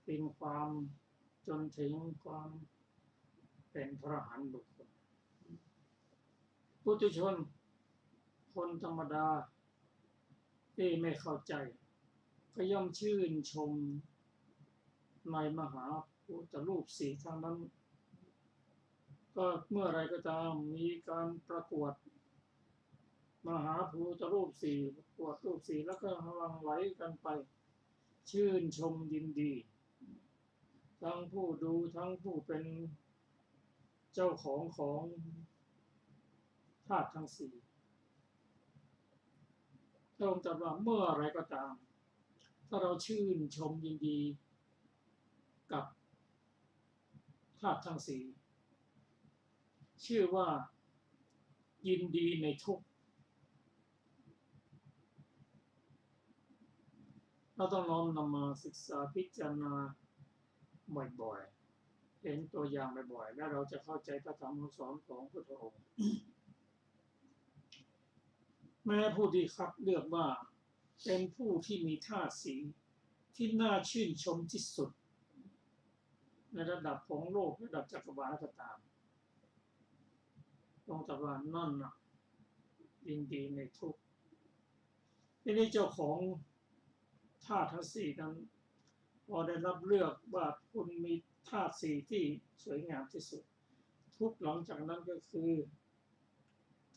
เป็นความจนถึงความเป็นพระอรหันต์บุคคลปุถุชนคนธรรมดาที่ไม่เข้าใจก็ย่อมชื่นชมในมหาพุทธรูปสี่ทางนั้นก็เมื่อไรก็ตามมีการประกวดมหาพุทธรูปสี่ประกวดรูปสี่แล้วก็หลั่งไหลกันไปชื่นชมยินดีทั้งผู้ดูทั้งผู้เป็นเจ้าของธาตุทั้งสี่ตรงแต่ว่าเมื่อไรก็ตามถ้าเราชื่นชมยินดีกับธาตุทั้งสี่ชื่อว่ายินดีในทุกข์เราต้องน้อมนำมาศึกษาพิจารณาบ่อยๆเห็นตัวอย่างบ่อยๆแล้วเราจะเข้าใจพระธรรมคำสอนของพระพุทธองค์แม้ผู้ที่คัดเลือกว่าเป็นผู้ที่มีธาตุสีที่น่าชื่นชมที่สุดในระดับของโลกระดับจักรวาลก็ตาม องค์ตรัสว่านั่นน่ะยินดีในทุกข์ทีนี้เจ้าของธาตุทั้งสี่นั้นพอได้รับเลือกว่าคุณมีธาตุสี่ที่สวยงามที่สุดทุกหลังจากนั้นก็คือ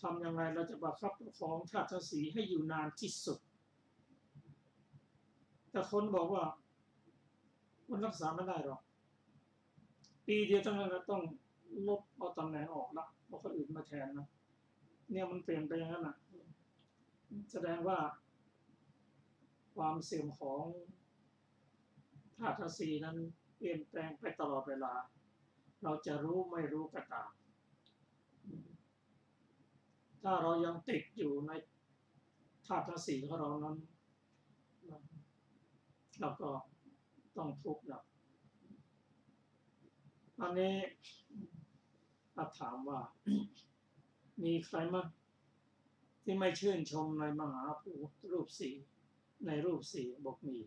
ทำยังไงเราจะประคับประคองธาตุทั้งสี่ให้อยู่นานที่สุดแต่คนบอกว่ามันรักษาไม่ได้หรอกปีเดียวทั้งนั้นต้องลบเอาตำแหน่งออกละเอาคนอื่นมาแทนนะเนี่ยมันเปลี่ยนไปอย่างนั้นนะแสดงว่าความเสื่อมของธาตุทั้งสี่นั้นเปลี่ยนแปลงไปตลอดเวลาเราจะรู้ไม่รู้ก็ตามถ้าเรายังติดอยู่ในธาตุทั้งสี่ของเรานั้นเราก็ต้องทุกข์นะอันนี้ถ้าถามว่ามีใครมั้งที่ไม่ชื่นชมในมหาภูตรูปสี่ในรูปสี่บอกมี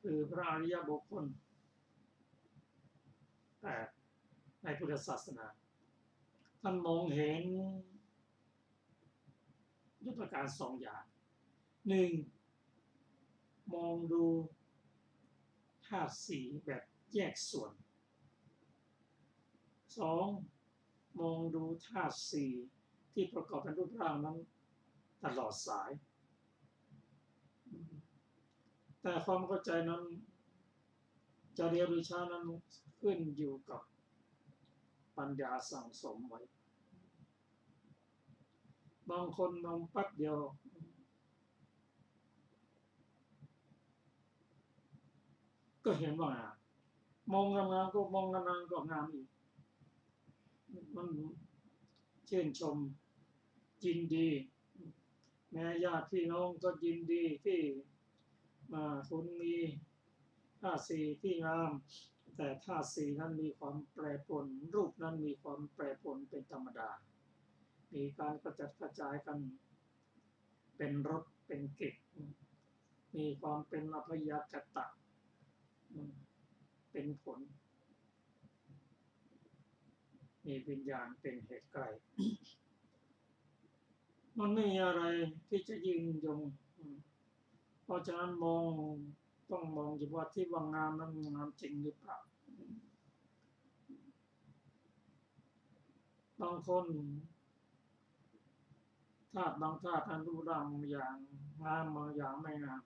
คือพระอริยบุคคลแต่ในพุทธศาสนาท่านมองเห็นด้วยประการสองอย่างหนึ่งมองดูธาตุสี่แบบแยกส่วนสองมองดูธาตุสี่ที่ประกอบเป็นรูปร่างนั้นตลอดสายแต่ความเข้าใจนั้นจะเรียนหรือช้านั้นขึ้นอยู่กับปัญญาสั่งสมไว้บางคนมองปั๊บเดียวก็เห็นว่างามมองงามก็มองนานๆก็งามอีกมันชื่นชมยินดีแม้ญาติพี่น้องก็ยินดีที่คุณมีธาตุสี่ที่งามแต่ธาตุสี่นั้นมีความแปรปรวนรูปนั้นมีความแปรปรวนเป็นธรรมดามีการกระจัดกระจายกันเป็นรสเป็นเกล็ดมีความเป็นอภยากตะเป็นผลมีวิญญาณเป็นเหตุไกลมันไม่มีอะไรที่จะยืนยงเพราะฉะนั้นต้องมองอยู่ว่าที่ว่างามนั้นงามจริงหรือเปล่าบางคนธาตุบางธาตุรูปร่างบางอย่างงามบางอย่างไม่งาม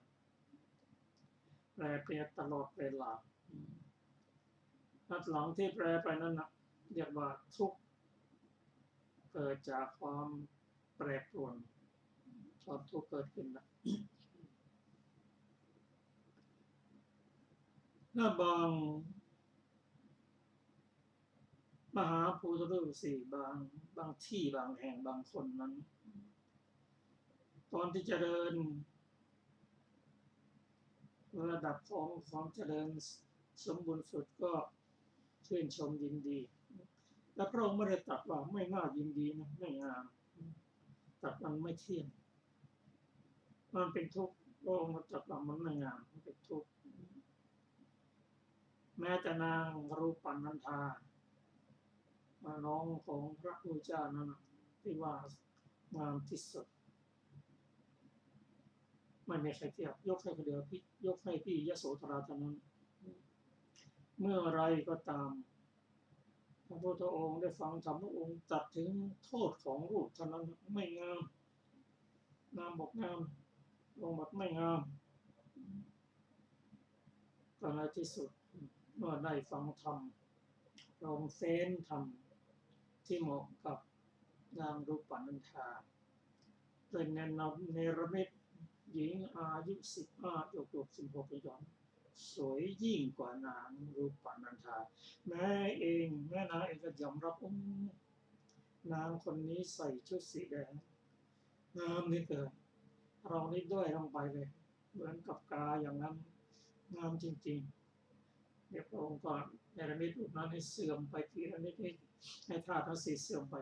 แปรเปลี่ยนตลอดเวลาหลังที่แปรไปนั้นนะเรียกว่าทุกข์เกิดจากความแปรปรวนความทุกข์เกิดขึ้นนะถ้าบางมหาภูตรูปสี่บางที่บางแห่งบางคนนั้นตอนที่เจริญระดับของความเจริญสมบูรณ์สุดก็ชื่นชมยินดีและพระองค์ไม่ได้ตรัสว่าไม่น่ายินดีนะไม่งามตรัสมันไม่เที่ยงมันเป็นทุกข์พระองค์ตรัสว่ามันไม่งามมันเป็นทุกข์แม้แต่นางรูปันนันทาน้องของพระพุทธเจ้านั้นที่ว่างามที่สุดไม่มีใครเทียบยกให้คนเดียวยกให้พี่ยโสธราเท่านั้นเมื่อไรก็ตามพระพุทธองค์ได้ฟังธรรมพระองค์ตรัสถึงโทษของรูปเท่านั้นไม่งามงามบอกงามลงบอกไม่งามก็ในที่สุดเมื่อได้ฟังธรรมลองเฟ้นธรรมที่เหมาะกับนางรูปันนันทาเป็นเนรมิตหญิงอายุ15จบ16ปีย้อนสวยยิ่งกว่านางรูปันนันทาแม่นางเองก็ยอมรับนางคนนี้ใส่ชุดสีแดงงามนี่เกิดเรานี่ด้วยลงไปเลยเหมือนกับกาอย่างนั้นงามจริงๆเดี๋ยวพระองค์ก็เนรมิตรูปนั้นให้เสื่อมไปทีละนิดให้ธาตุทั้งสี่เสื่อมไป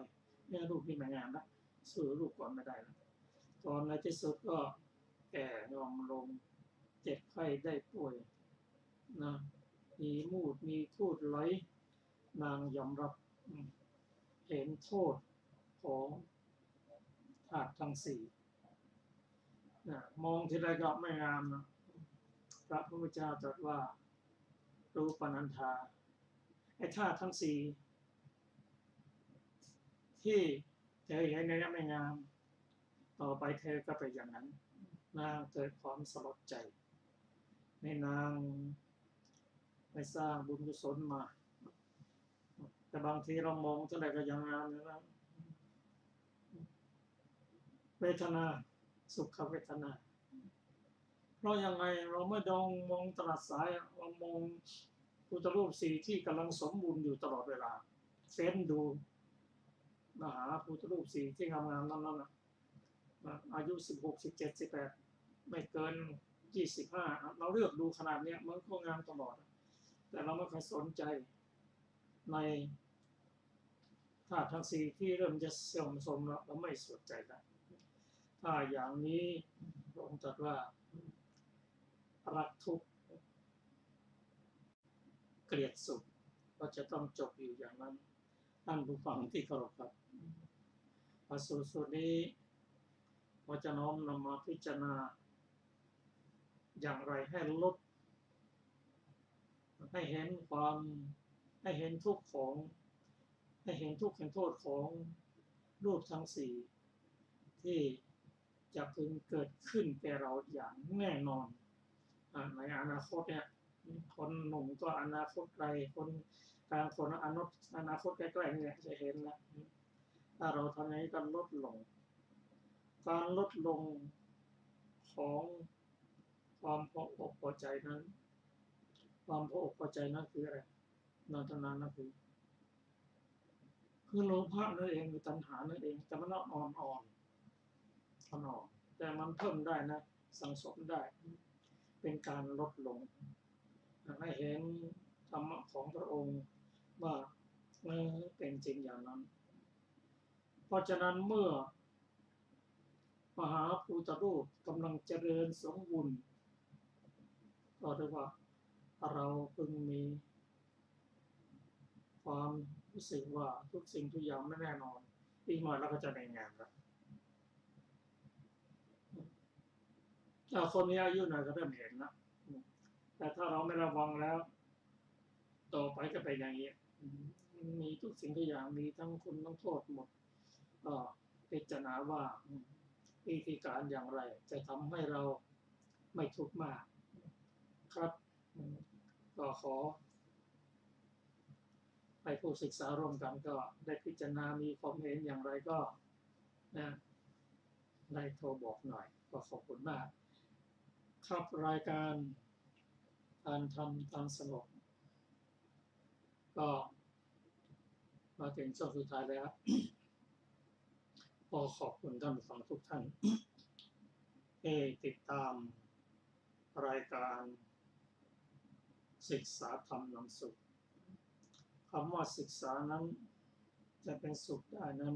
เนี่ยรูปนี้ไม่งามนะสู้รูปก่อนไม่ได้แล้วตอนในที่สุดก็แก่ยอมลงเจ็บไข้ได้ป่วยนะมีมูดมีทูดไหลนางยอมรับ เห็นโทษของธาตุทั้งสี่มองทีไรก็ไม่งามนะพระพุทธเจ้าตรัสว่ารูปนันธาไอ้ธาตุทั้งสี่ที่เธอเห็นในนี้ไม่งามต่อไปเธอก็ไปอย่างนั้นนางเกิดความสลดใจในนางไปสร้างบุญกุศลมาแต่บางทีเรามองเท่าไหร่ก็ยังงามนะเวทนาสุขเวทนาเพราะยังไงเราไม่ดองมองตลาดสายเรามองพุทธรูปสี่ที่กำลังสมบูรณ์อยู่ตลอดเวลาเฟ้นดูมหาพุทธรูปสี่ที่งามๆนั้นอายุ16 17 18ไม่เกิน25เราเลือกดูขนาดนี้มันก็งามตลอดแต่เราไม่เคยสนใจในธาตุทั้งสี่ที่เริ่มจะเสื่อมโทรมแล้วเราไม่สนใจกันถ้าอย่างนี้พระองค์ตรัสว่ารักทุกข์เกลียดสุขก็จะต้องจบอยู่อย่างนั้นท่านผู้ฟังที่เคารพครับพระสูตรนี้พอจะน้อมนำมาพิจารณาอย่างไรให้ลดให้เห็นความให้เห็นทุกข์ของให้เห็นทุกข์เห็นโทษของรูปทั้งสี่ที่จะพึงเกิดขึ้นแก่เราอย่างแน่นอนในอนาคตเนี่ยคนหนุ่มก็อนาคตไกลคนกลางคนอนาคตใกล้ๆเนี่ยจะเห็นแล้วถ้าเราทำอย่างนี้กันลดลงการลดลงของความพออกพอใจนั้นความพออกพอใจนั้นคืออะไรนั่นเท่านั้นนะคือโลภะนั่นเองคือตัณหานั่นเองแต่มันอ่อนแต่มันเพิ่มได้นะสังสมได้เป็นการลดลงให้เห็นธรรมะของพระองค์ว่าเป็นจริงอย่างนั้นเพราะฉะนั้นเมื่อมหาภูตรูปกำลังเจริญสมบูรณ์ก็เรียกว่าเราพึงมีความรู้สึกว่าทุกสิ่งทุกอย่างไม่แน่นอนอีกหน่อยเราก็จะในงานแล้วคนมีอายุหน่อยก็เริ่มเห็นแล้วแต่ถ้าเราไม่ระวังแล้วต่อไปก็เป็นอย่างนี้มีทุกสิ่งทุกอย่างมีทั้งคุณทั้งโทษหมดก็พิจารณาว่าวิธีการอย่างไรจะทำให้เราไม่ทุกข์มากครับก็ขอให้ผู้ศึกษาร่วมกันก็ได้พิจารณามีความเห็นอย่างไรก็ได้โทรบอกหน่อยก็ขอบคุณมากครับรายการการทำทางสงบก็มาถึงช่วงสุดท้ายแล้วขอขอบคุณท่านผู้ฟังทุกท่านที่ติดตามรายการศึกษาธรรมนำสุขคำว่าศึกษานั้นจะเป็นสุขได้นั้น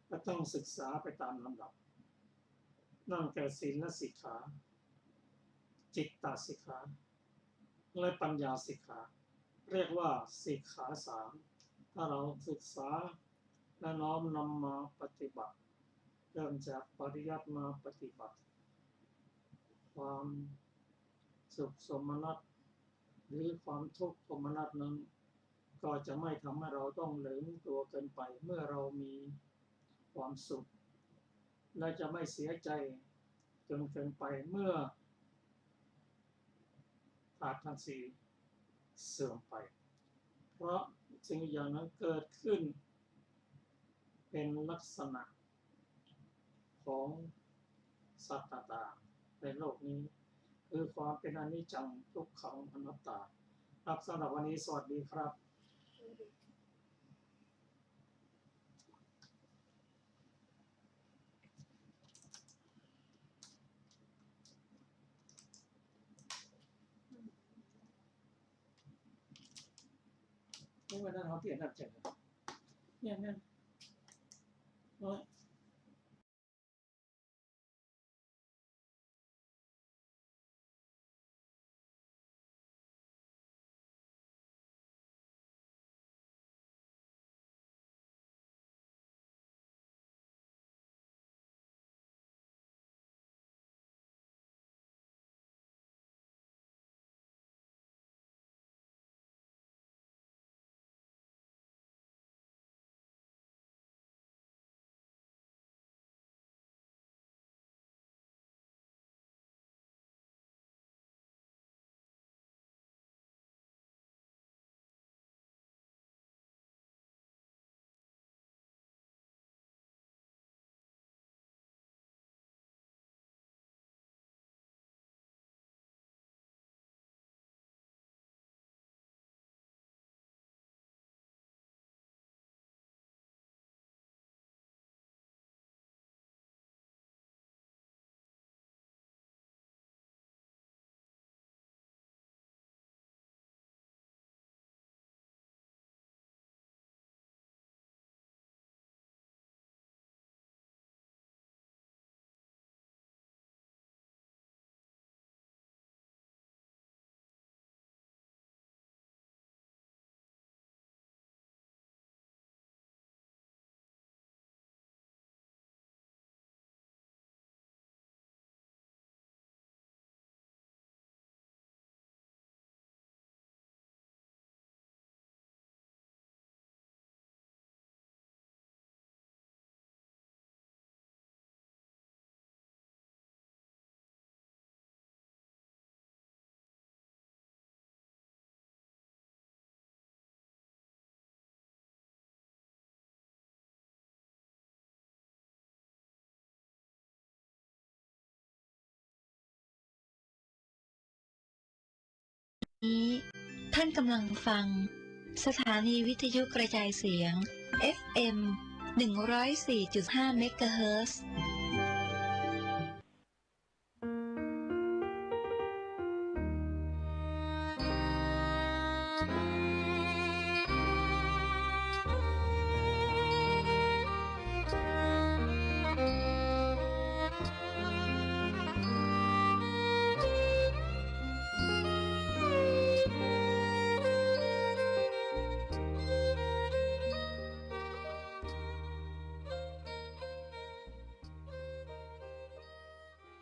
ก็ต้องศึกษาไปตามลำดับนั่นแก่ศีลสิกขาจิตตสิกขาและปัญญาสิกขาเรียกว่าสิกขาสามถ้าเราศึกษาและน้อมนำมาปฏิบัติเริ่มจากปริยัติมาปฏิบัติความสุขสมนัตหรือความทุกข์สมนัตนั้นก็จะไม่ทำให้เราต้องเหลิงตัวเกินไปเมื่อเรามีความสุขและจะไม่เสียใจจนเกินไปเมื่อธาตุทั้งสี่เสื่อมไปเพราะสิ่งอย่างนั้นเกิดขึ้นเป็นลักษณะของสัตว์ต่างๆในโลกนี้คือความเป็นอนิจจังทุกขังอนัตตาครับสำหรับวันนี้สวัสดีครับไม่ว่าเราเปลี่ยนแบบเจ็ดเนี่ย นี้ท่านกำลังฟังสถานีวิทยุกระจายเสียง FM 104.5 เมกะเฮิรตซ์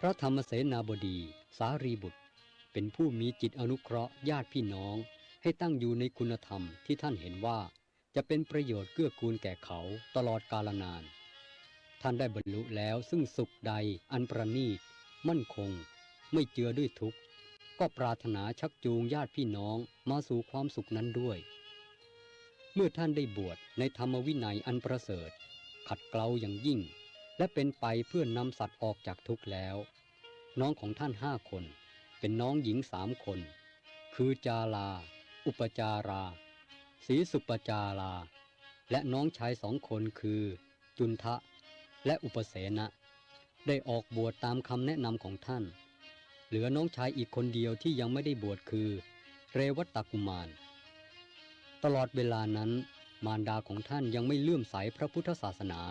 พระธรรมเสนาบดีสารีบุตรเป็นผู้มีจิตอนุเคราะห์ญาติพี่น้องให้ตั้งอยู่ในคุณธรรมที่ท่านเห็นว่าจะเป็นประโยชน์เกื้อกูลแก่เขาตลอดกาลนานท่านได้บรรลุแล้วซึ่งสุขใดอันประณีตมั่นคงไม่เจือด้วยทุกข์ก็ปรารถนาชักจูงญาติพี่น้องมาสู่ความสุขนั้นด้วยเมื่อท่านได้บวชในธรรมวินัยอันประเสริฐขัดเกลาอย่างยิ่งและเป็นไปเพื่อนำสัตว์ออกจากทุกข์แล้วน้องของท่าน5 คนเป็นน้องหญิง3 คนคือจาลาอุปจาราศรีสุปจาราและน้องชาย2 คนคือจุนทะและอุปเสนะได้ออกบวชตามคำแนะนำของท่านเหลือน้องชายอีกคนเดียวที่ยังไม่ได้บวชคือเรวัตกุมารตลอดเวลานั้นมารดาของท่านยังไม่เลื่อมใสพระพุทธศาสนา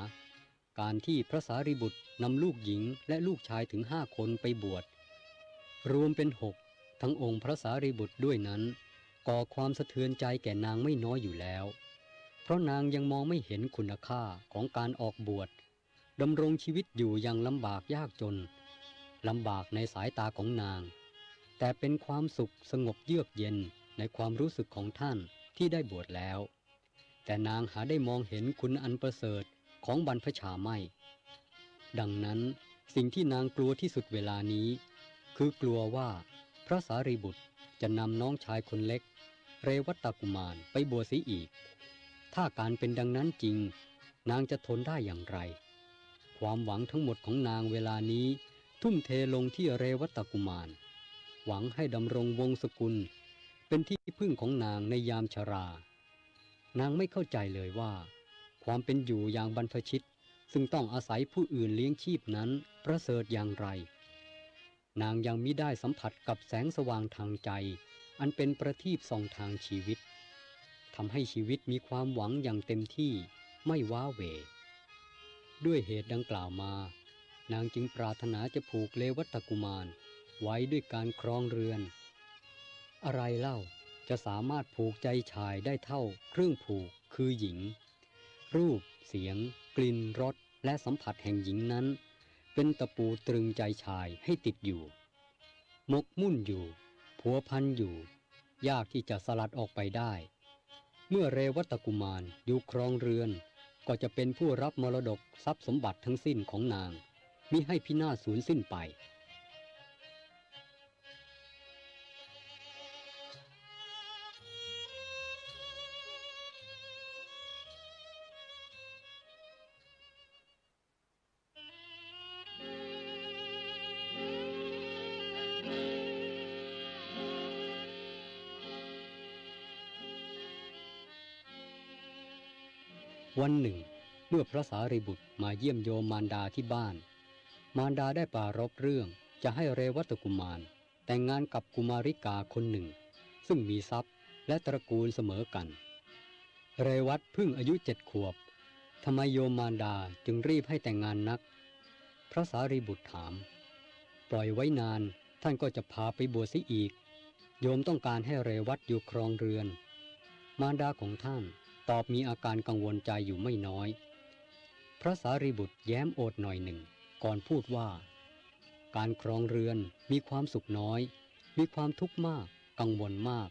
การที่พระสารีบุตรนำลูกหญิงและลูกชายถึง5 คนไปบวชรวมเป็น6ทั้งองค์พระสารีบุตรด้วยนั้นก่อความสะเทือนใจแก่นางไม่น้อยอยู่แล้วเพราะนางยังมองไม่เห็นคุณค่าของการออกบวชดำรงชีวิตอยู่อย่างลำบากยากจนลำบากในสายตาของนางแต่เป็นความสุขสงบเยือกเย็นในความรู้สึกของท่านที่ได้บวชแล้วแต่นางหาได้มองเห็นคุณอันประเสริฐของบรรพชาไม่ดังนั้นสิ่งที่นางกลัวที่สุดเวลานี้คือกลัวว่าพระสารีบุตรจะนำน้องชายคนเล็กเรวัตกุมารไปบวชเสียอีกถ้าการเป็นดังนั้นจริงนางจะทนได้อย่างไรความหวังทั้งหมดของนางเวลานี้ทุ่มเทลงที่เรวัตกุมารหวังให้ดำรงวงศกุลเป็นที่พึ่งของนางในยามชรานางไม่เข้าใจเลยว่าความเป็นอยู่อย่างบรรพชิตซึ่งต้องอาศัยผู้อื่นเลี้ยงชีพนั้นประเสริฐอย่างไรนางยังมิได้สัมผัสกับแสงสว่างทางใจอันเป็นประทีปส่องทางชีวิตทำให้ชีวิตมีความหวังอย่างเต็มที่ไม่ว้าเหวด้วยเหตุดังกล่าวมานางจึงปรารถนาจะผูกเรวัตกุมารไว้ด้วยการครองเรือนอะไรเล่าจะสามารถผูกใจชายได้เท่าเครื่องผูกคือหญิงรูปเสียงกลิ่นรสและสัมผัสแห่งหญิงนั้นเป็นตะปูตรึงใจชายให้ติดอยู่หมกมุ่นอยู่ผัวพันอยู่ยากที่จะสลัดออกไปได้เมื่อเรวัตกุมารอยู่ครองเรือนก็จะเป็นผู้รับมรดกทรัพย์สมบัติทั้งสิ้นของนางมิให้พินาศสูญสิ้นไปวันหนึ่งเมื่อพระสารีบุตรมาเยี่ยมโยมมารดาที่บ้านมารดาได้ปรารภเรื่องจะให้เรวัตกุมารแต่งงานกับกุมาริกาคนหนึ่งซึ่งมีทรัพย์และตระกูลเสมอกันเรวัตเพิ่งอายุ7 ขวบทำไมโยมมารดาจึงรีบให้แต่งงานนักพระสารีบุตรถามปล่อยไว้นานท่านก็จะพาไปบวชเสียอีกโยมต้องการให้เรวัตอยู่ครองเรือนมารดาของท่านตอบมีอาการกังวลใจอยู่ไม่น้อยพระสารีบุตรแย้มโอดหน่อยหนึ่งก่อนพูดว่าการครองเรือนมีความสุขน้อยมีความทุกข์มากกังวลมาก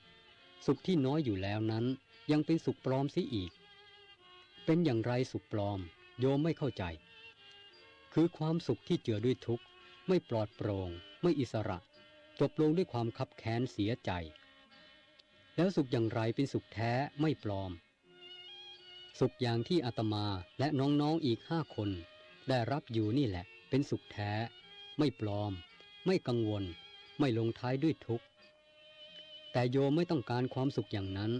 สุขที่น้อยอยู่แล้วนั้นยังเป็นสุขปลอมเสียอีกเป็นอย่างไรสุขปลอมโยมไม่เข้าใจคือความสุขที่เจือด้วยทุกข์ไม่ปลอดโปร่งไม่อิสระจบลงด้วยความคับแค้นเสียใจแล้วสุขอย่างไรเป็นสุขแท้ไม่ปลอมสุขอย่างที่อาตมาและน้องๆอีก5 คนได้รับอยู่นี่แหละเป็นสุขแท้ไม่ปลอมไม่กังวลไม่ลงท้ายด้วยทุกข์ แต่โยมไม่ต้องการความสุขอย่างนั้น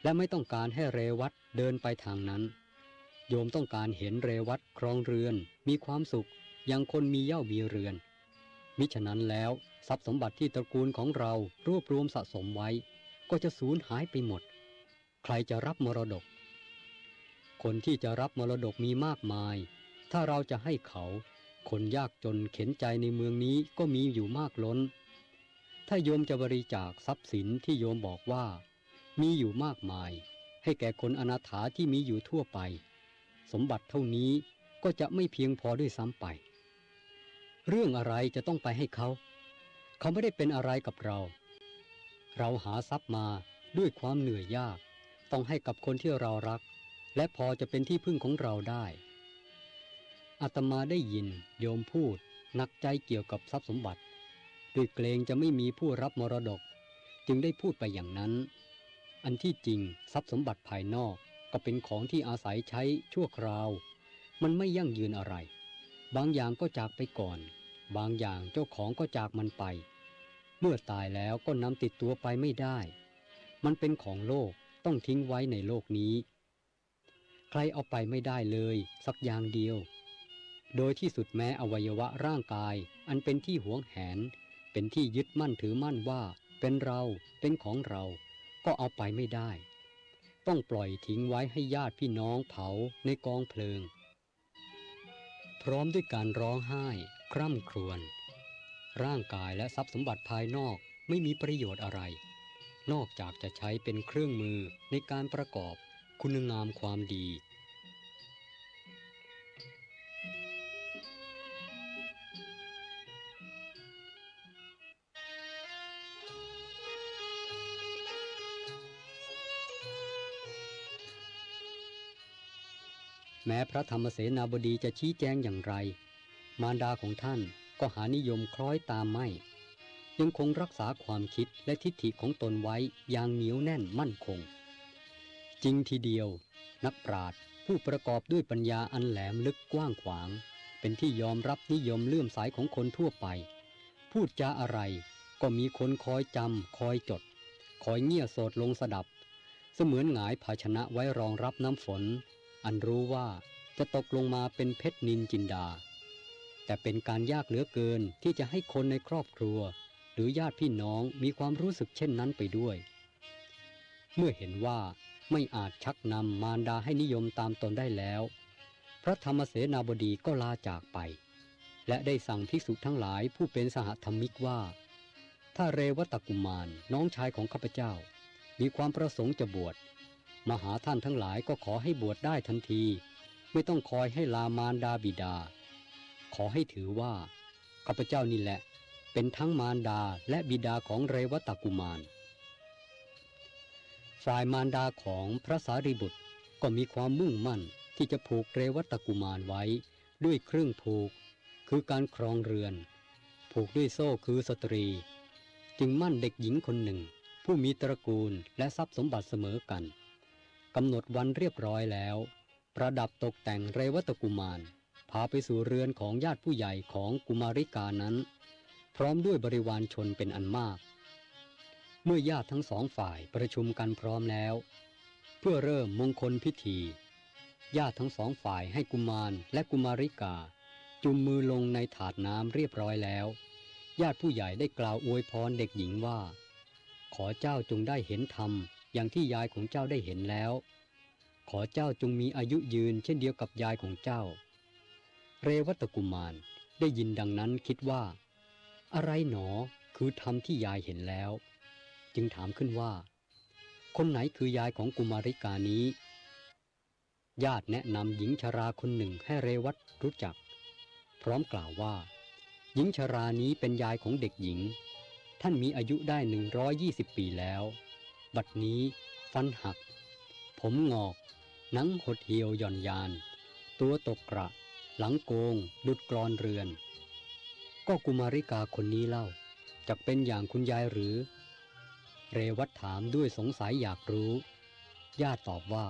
และไม่ต้องการให้เรวัตเดินไปทางนั้นโยมต้องการเห็นเรวัตครองเรือนมีความสุขอย่างคนมีเหย้ามีเรือนมิฉะนั้นแล้วทรัพย์สมบัติที่ตระกูลของเรารวบรวมสะสมไว้ก็จะสูญหายไปหมดใครจะรับมรดกคนที่จะรับมรดกมีมากมายถ้าเราจะให้เขาคนยากจนเข็นใจในเมืองนี้ก็มีอยู่มากล้นถ้าโยมจะบริจาคทรัพย์สินที่โยมบอกว่ามีอยู่มากมายให้แก่คนอนาถาที่มีอยู่ทั่วไปสมบัติเท่านี้ก็จะไม่เพียงพอด้วยซ้ำไปเรื่องอะไรจะต้องไปให้เขาไม่ได้เป็นอะไรกับเราหาทรัพย์มาด้วยความเหนื่อยยากต้องให้กับคนที่เรารักและพอจะเป็นที่พึ่งของเราได้อาตมาได้ยินโยมพูดหนักใจเกี่ยวกับทรัพย์สมบัติด้วยเกรงจะไม่มีผู้รับมรดกจึงได้พูดไปอย่างนั้นอันที่จริงทรัพย์สมบัติภายนอกก็เป็นของที่อาศัยใช้ชั่วคราวมันไม่ยั่งยืนอะไรบางอย่างก็จากไปก่อนบางอย่างเจ้าของก็จากมันไปเมื่อตายแล้วก็นำติดตัวไปไม่ได้มันเป็นของโลกต้องทิ้งไว้ในโลกนี้ใครเอาไปไม่ได้เลยสักอย่างเดียวโดยที่สุดแม้อวัยวะร่างกายอันเป็นที่หวงแหนเป็นที่ยึดมั่นถือมั่นว่าเป็นเราเป็นของเราก็เอาไปไม่ได้ต้องปล่อยทิ้งไว้ให้ญาติพี่น้องเผาในกองเพลิงพร้อมด้วยการร้องไห้คร่ำครวญร่างกายและทรัพย์สมบัติภายนอกไม่มีประโยชน์อะไรนอกจากจะใช้เป็นเครื่องมือในการประกอบคุณงามความดีแม้พระธรรมเสนาบดีจะชี้แจงอย่างไรมารดาของท่านก็หานิยมคล้อยตามไม่ยังคงรักษาความคิดและทิฏฐิของตนไว้อย่างเหนียวแน่นมั่นคงจริงทีเดียวนักปราชญ์ผู้ประกอบด้วยปัญญาอันแหลมลึกกว้างขวางเป็นที่ยอมรับนิยมเลื่อมใสของคนทั่วไปพูดจาอะไรก็มีคนคอยจำคอยจดคอยเงี่ยโสดลงสดับเสมือนหงายภาชนะไว้รองรับน้ำฝนอันรู้ว่าจะตกลงมาเป็นเพชรนินจินดาแต่เป็นการยากเหลือเกินที่จะให้คนในครอบครัวหรือญาติพี่น้องมีความรู้สึกเช่นนั้นไปด้วยเมื่อเห็นว่าไม่อาจชักนำมารดาให้นิยมตามตนได้แล้วพระธรรมเสนาบดีก็ลาจากไปและได้สั่งภิกษุทั้งหลายผู้เป็นสหธรรมิกว่าถ้าเรวัตกุมารน้องชายของข้าพเจ้ามีความประสงค์จะบวชมาหาท่านทั้งหลายก็ขอให้บวชได้ทันทีไม่ต้องคอยให้ลามารดาบิดาขอให้ถือว่าข้าพเจ้านี่แหละเป็นทั้งมารดาและบิดาของเรวัตกุมารฝ่ายมารดาของพระสารีบุตรก็มีความมุ่งมั่นที่จะผูกเรวัตกุมารไว้ด้วยเครื่องผูกคือการครองเรือนผูกด้วยโซ่คือสตรีจึงมั่นเด็กหญิงคนหนึ่งผู้มีตระกูลและทรัพย์สมบัติเสมอกันกำหนดวันเรียบร้อยแล้วประดับตกแต่งเรวัตกุมารพาไปสู่เรือนของญาติผู้ใหญ่ของกุมาริกานั้นพร้อมด้วยบริวารชนเป็นอันมากเมื่อญาติทั้งสองฝ่ายประชุมกันพร้อมแล้วเพื่อเริ่มมงคลพิธีญาติทั้งสองฝ่ายให้กุมารและกุมาริกาจุ่มมือลงในถาดน้ำเรียบร้อยแล้วญาติผู้ใหญ่ได้กล่าวอวยพรเด็กหญิงว่าขอเจ้าจงได้เห็นธรรมอย่างที่ยายของเจ้าได้เห็นแล้วขอเจ้าจงมีอายุยืนเช่นเดียวกับยายของเจ้าเรวัตกุมารได้ยินดังนั้นคิดว่าอะไรหนอคือธรรมที่ยายเห็นแล้วจึงถามขึ้นว่าคนไหนคือยายของกุมาริกานี้ญาติแนะนำหญิงชราคนหนึ่งให้เรวัตรู้จักพร้อมกล่าวว่าหญิงชรานี้เป็นยายของเด็กหญิงท่านมีอายุได้120 ปีแล้วบัดนี้ฟันหักผมงอกหนังหดเหี่ยวหย่อนยานตัวตกกระหลังโกงดุจกรอนเรือนก็กุมาริกาคนนี้เล่าจักเป็นอย่างคุณยายหรือเรวัตถามด้วยสงสัยอยากรู้ญาติตอบว่า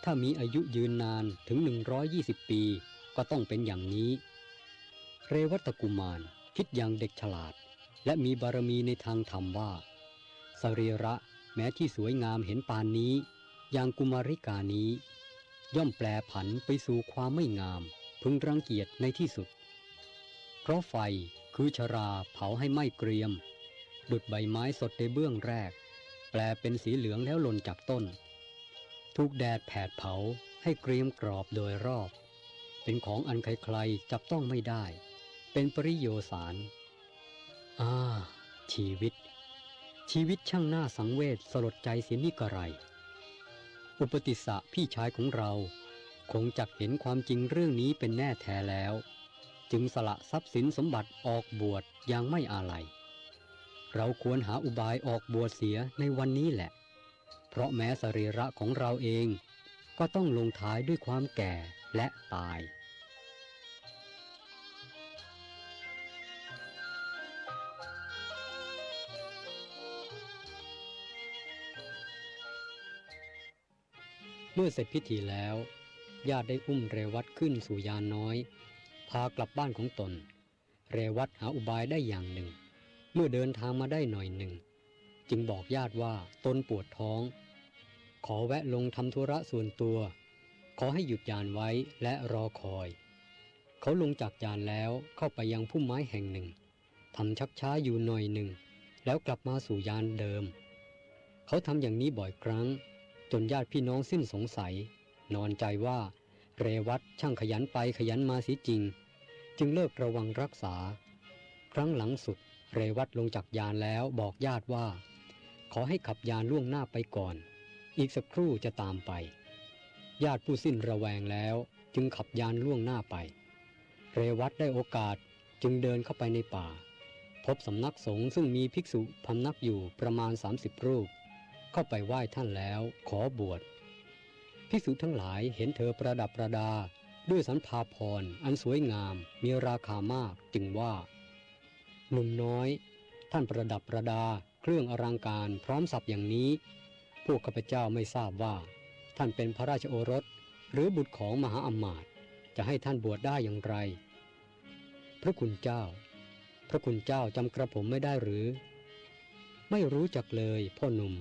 ถ้ามีอายุยืนนานถึง120 ปีก็ต้องเป็นอย่างนี้เรวัตกุมารคิดอย่างเด็กฉลาดและมีบารมีในทางธรรมว่า สรีระแม้ที่สวยงามเห็นปานนี้อย่างกุมาริกานี้ย่อมแปรผันไปสู่ความไม่งามพึงรังเกียจในที่สุดเพราะไฟคือชราเผาให้ไหม้เกรียมดุจใบไม้สดในเบื้องแรกแปลเป็นสีเหลืองแล้วหล่นจากต้นถูกแดดแผดเผาให้เกรียมกรอบโดยรอบเป็นของอันใครๆจับต้องไม่ได้เป็นปริโยสารชีวิตช่างน่าสังเวชสลดใจเสียนี่กระไรอุปติสสะพี่ชายของเราคงจักเห็นความจริงเรื่องนี้เป็นแน่แท้แล้วจึงสละทรัพย์สินสมบัติออกบวชอย่างไม่อาลัยเราควรหาอุบายออกบวชเสียในวันนี้แหละเพราะแม้สรีระของเราเองก็ต้องลงท้ายด้วยความแก่และตายเมื่อเสร็จพิธีแล้วญาติได้อุ้มเรวัตขึ้นสู่ยานน้อยพากลับบ้านของตนเรวัตหาอุบายได้อย่างหนึ่งเมื่อเดินทางมาได้หน่อยหนึ่งจึงบอกญาติว่าตนปวดท้องขอแวะลงทำธุระส่วนตัวขอให้หยุดยานไว้และรอคอยเขาลงจากยานแล้วเข้าไปยังพุ่มไม้แห่งหนึ่งทำชักช้าอยู่หน่อยหนึ่งแล้วกลับมาสู่ยานเดิมเขาทำอย่างนี้บ่อยครั้งจนญาติพี่น้องสิ้นสงสัยนอนใจว่าเรวัตช่างขยันไปขยันมาเสียจริงจึงเลิกระวังรักษาครั้งหลังสุดเรวัตลงจากยานแล้วบอกญาติว่าขอให้ขับยานล่วงหน้าไปก่อนอีกสักครู่จะตามไปญาติผู้สิ้นระแวงแล้วจึงขับยานล่วงหน้าไปเรวัตได้โอกาสจึงเดินเข้าไปในป่าพบสำนักสงฆ์ซึ่งมีภิกษุพำนักอยู่ประมาณ30 รูปเข้าไปไหว้ท่านแล้วขอบวชภิกษุทั้งหลายเห็นเธอประดับประดาด้วยสันภาพรอันสวยงามมีราคามากจึงว่าหนุ่มน้อยท่านประดับประดาเครื่องอลังการพร้อมสับอย่างนี้พวกข้าพเจ้าไม่ทราบว่าท่านเป็นพระราชโอรสหรือบุตรของมหาอมาตย์จะให้ท่านบวชได้อย่างไรพระคุณเจ้าจำกระผมไม่ได้หรือไม่รู้จักเลยพ่อหนุ่ม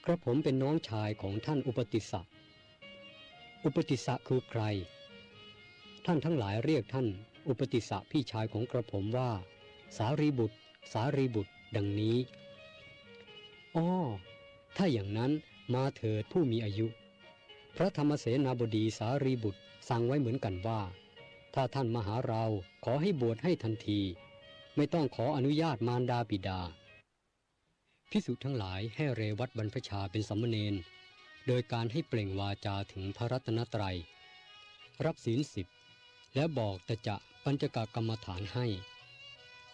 กระผมเป็นน้องชายของท่านอุปติสสะคือใครท่านทั้งหลายเรียกท่านอุปติสสะพี่ชายของกระผมว่าสารีบุตรดังนี้อ้อถ้าอย่างนั้นมาเถิดผู้มีอายุพระธรรมเสนาบดีสารีบุตรสั่งไว้เหมือนกันว่าถ้าท่านมาหาเราขอให้บวชให้ทันทีไม่ต้องขออนุญาตมารดาบิดาภิกษุทั้งหลายให้เรวัตบรรพชาเป็นสามเณรโดยการให้เปล่งวาจาถึงพระรัตนตรัยรับศีล10และบอกตจะปัญจกกรรมฐานให้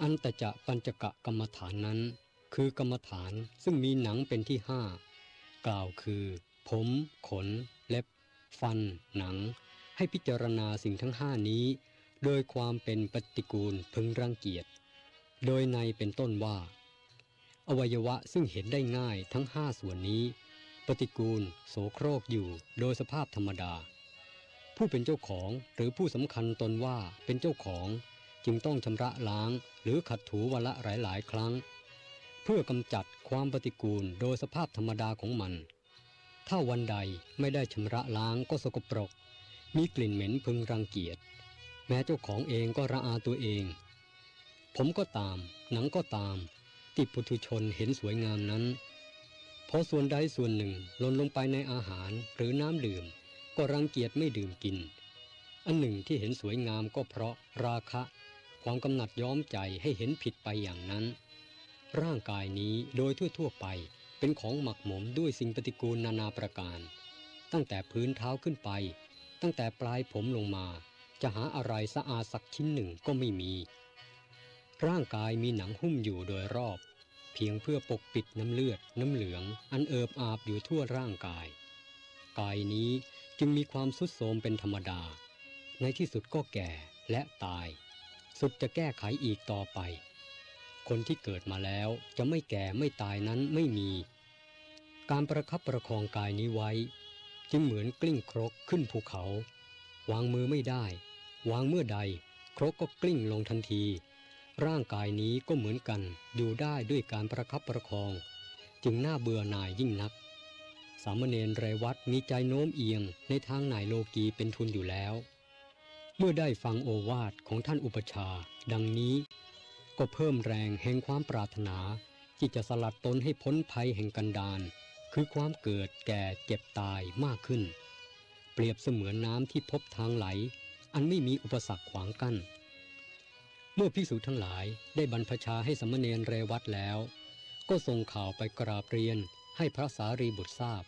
อันตจะปัญจกกรรมฐานนั้นคือกรรมฐานซึ่งมีหนังเป็นที่5กล่าวคือผมขนเล็บฟันหนังให้พิจารณาสิ่งทั้ง5นี้โดยความเป็นปฏิกูลพึงรังเกียจโดยในเป็นต้นว่าอวัยวะซึ่งเห็นได้ง่ายทั้ง5ส่วนนี้ปฏิกูลโสโครกอยู่โดยสภาพธรรมดาผู้เป็นเจ้าของหรือผู้สำคัญตนว่าเป็นเจ้าของจึงต้องชำระล้างหรือขัดถูวันละหลายครั้งเพื่อกำจัดความปฏิกูลโดยสภาพธรรมดาของมันถ้าวันใดไม่ได้ชำระล้างก็สกปรกมีกลิ่นเหม็นพึงรังเกียจแม้เจ้าของเองก็ระอาตัวเองผมก็ตามหนังก็ตามที่ปุถุชนเห็นสวยงามนั้นพอส่วนใดส่วนหนึ่งหล่นลงไปในอาหารหรือน้ำดื่มก็รังเกียจไม่ดื่มกินอันหนึ่งที่เห็นสวยงามก็เพราะราคะความกำหนัดย้อมใจให้เห็นผิดไปอย่างนั้นร่างกายนี้โดยทั่วไปเป็นของหมักหมมด้วยสิ่งปฏิกูลนานาประการตั้งแต่พื้นเท้าขึ้นไปตั้งแต่ปลายผมลงมาจะหาอะไรสะอาดสักชิ้นหนึ่งก็ไม่มีร่างกายมีหนังหุ้มอยู่โดยรอบเพียงเพื่อปกปิดน้ำเลือดน้ำเหลืองอันเอิบอาบอยู่ทั่วร่างกายกายนี้จึงมีความทรุดโทรมเป็นธรรมดาในที่สุดก็แก่และตายสุดจะแก้ไขอีกต่อไปคนที่เกิดมาแล้วจะไม่แก่ไม่ตายนั้นไม่มีการประคับประคองกายนี้ไว้จึงเหมือนกลิ้งครกขึ้นภูเขาวางมือไม่ได้วางเมื่อใดครกก็กลิ้งลงทันทีร่างกายนี้ก็เหมือนกันอยู่ได้ด้วยการประคับประคอง จึงน่าเบื่อหน่ายยิ่งนักสามเณรเรวัตมีใจโน้มเอียงในทางหน่ายโลกีเป็นทุนอยู่แล้วเมื่อได้ฟังโอวาทของท่านอุปชาดังนี้ก็เพิ่มแรงแห่งความปรารถนาที่จะสลัดตนให้พ้นภัยแห่งกันดารคือความเกิดแก่เจ็บตายมากขึ้นเปรียบเสมือนน้ำที่พบทางไหลอันไม่มีอุปสรรคขวางกั้นเมื่อภิกษุทั้งหลายได้บรรพชาให้สามเณรเรวัตแล้วก็ส่งข่าวไปกราบเรียนให้พระสารีบุตรทราบ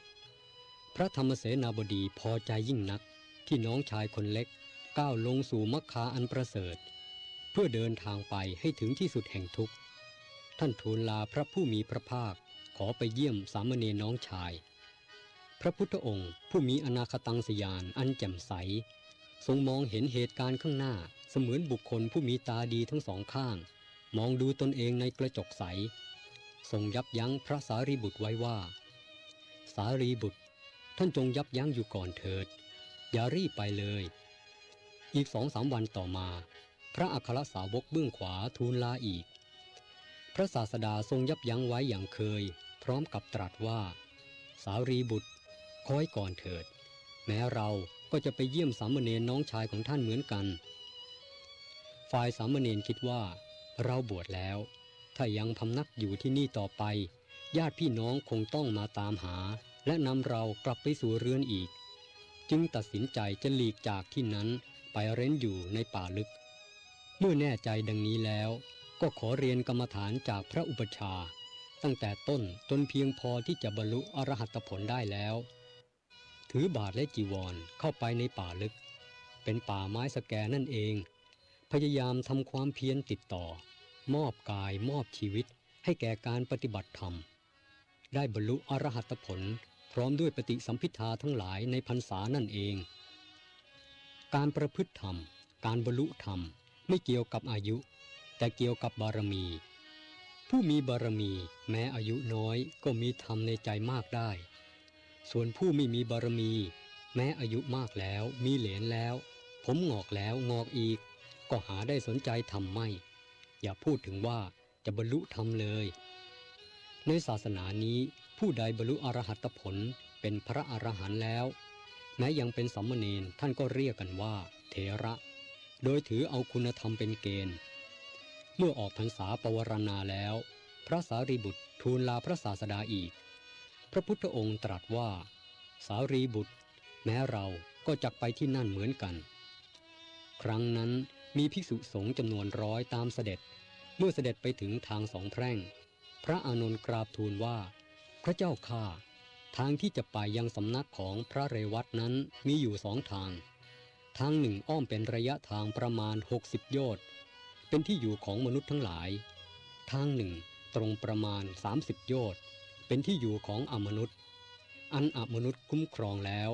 พระธรรมเสนาบดีพอใจยิ่งนักที่น้องชายคนเล็กก้าวลงสู่มรรคาอันประเสริฐเพื่อเดินทางไปให้ถึงที่สุดแห่งทุกข์ท่านทูลลาพระผู้มีพระภาคขอไปเยี่ยมสามเณรน้องชายพระพุทธองค์ผู้มีอนาคตังสยานอันแจ่มใสทรงมองเห็นเหตุการณ์ข้างหน้าเสมือนบุคคลผู้มีตาดีทั้งสองข้างมองดูตนเองในกระจกใสทรงยับยั้งพระสารีบุตรไว้ว่าสารีบุตรท่านจงยับยั้งอยู่ก่อนเถิดอย่ารีบไปเลยอีก2-3 วันต่อมาพระอัครสาวกเบื้องขวาทูลลาอีกพระศาสดาทรงยับยั้งไว้อย่างเคยพร้อมกับตรัสว่าสารีบุตรคอยก่อนเถิดแม้เราก็จะไปเยี่ยมสามเณรน้องชายของท่านเหมือนกันฝ่ายสามเณรคิดว่าเราบวชแล้วถ้ายังพำนักอยู่ที่นี่ต่อไปญาติพี่น้องคงต้องมาตามหาและนำเรากลับไปสู่เรือนอีกจึงตัดสินใจจะหลีกจากที่นั้นไปเร้นอยู่ในป่าลึกเมื่อแน่ใจดังนี้แล้วก็ขอเรียนกรรมฐานจากพระอุปชาตั้งแต่ต้นจนเพียงพอที่จะบรรลุอรหัตผลได้แล้วถือบาทและจีวรเข้าไปในป่าลึกเป็นป่าไม้สแกนั่นเองพยายามทำความเพียรติดต่อมอบกายมอบชีวิตให้แก่การปฏิบัติธรรมได้บรรลุอรหัตผลพร้อมด้วยปฏิสัมภิทาทั้งหลายในพรรษานั่นเองการประพฤติธรรมการบรรลุธรรมไม่เกี่ยวกับอายุแต่เกี่ยวกับบารมีผู้มีบารมีแม้อายุน้อยก็มีธรรมในใจมากได้ส่วนผู้ไม่มีบารมีแม้อายุมากแล้วมีเหลนแล้วผมงอกแล้วงอกอีกก็หาได้สนใจธรรมไม่อย่าพูดถึงว่าจะบรรลุธรรมเลยในศาสนานี้ผู้ใดบรรลุอรหัตผลเป็นพระอรหันต์แล้วแม้ยังเป็นสามเณรท่านก็เรียกกันว่าเถระโดยถือเอาคุณธรรมเป็นเกณฑ์เมื่อออกพรรษาปวารณาแล้วพระสารีบุตรทูลลาพระศาสดาอีกพระพุทธองค์ตรัสว่าสารีบุตรแม้เราก็จักไปที่นั่นเหมือนกันครั้งนั้นมีภิกษุสงฆ์จำนวน100ตามเสด็จเมื่อเสด็จไปถึงทาง2 แพร่งพระอานนท์กราบทูลว่าพระเจ้าข้าทางที่จะไปยังสำนักของพระเรวัตนั้นมีอยู่2 ทางทางหนึ่งอ้อมเป็นระยะทางประมาณ60 โยชน์เป็นที่อยู่ของมนุษย์ทั้งหลายทางหนึ่งตรงประมาณ30 โยชน์เป็นที่อยู่ของอมนุษย์อันอมนุษย์คุ้มครองแล้ว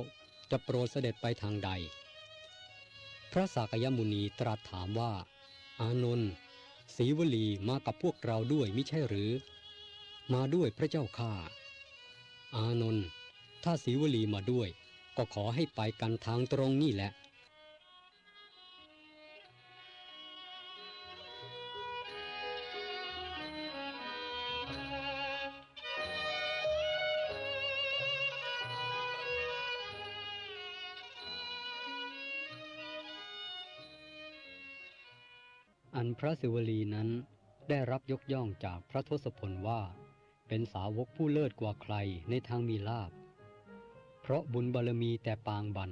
จะโปรดเสด็จไปทางใดพระสากยมุนีตรัสถามว่าอานนท์ศรีวลีมากับพวกเราด้วยมิใช่หรือมาด้วยพระเจ้าข้าอานนท์ถ้าศรีวลีมาด้วยก็ขอให้ไปกันทางตรงนี่แหละอันพระศิวลีนั้นได้รับยกย่องจากพระทศพลว่าเป็นสาวกผู้เลิศกว่าใครในทางมีลาภเพราะบุญบารมีแต่ปางบัน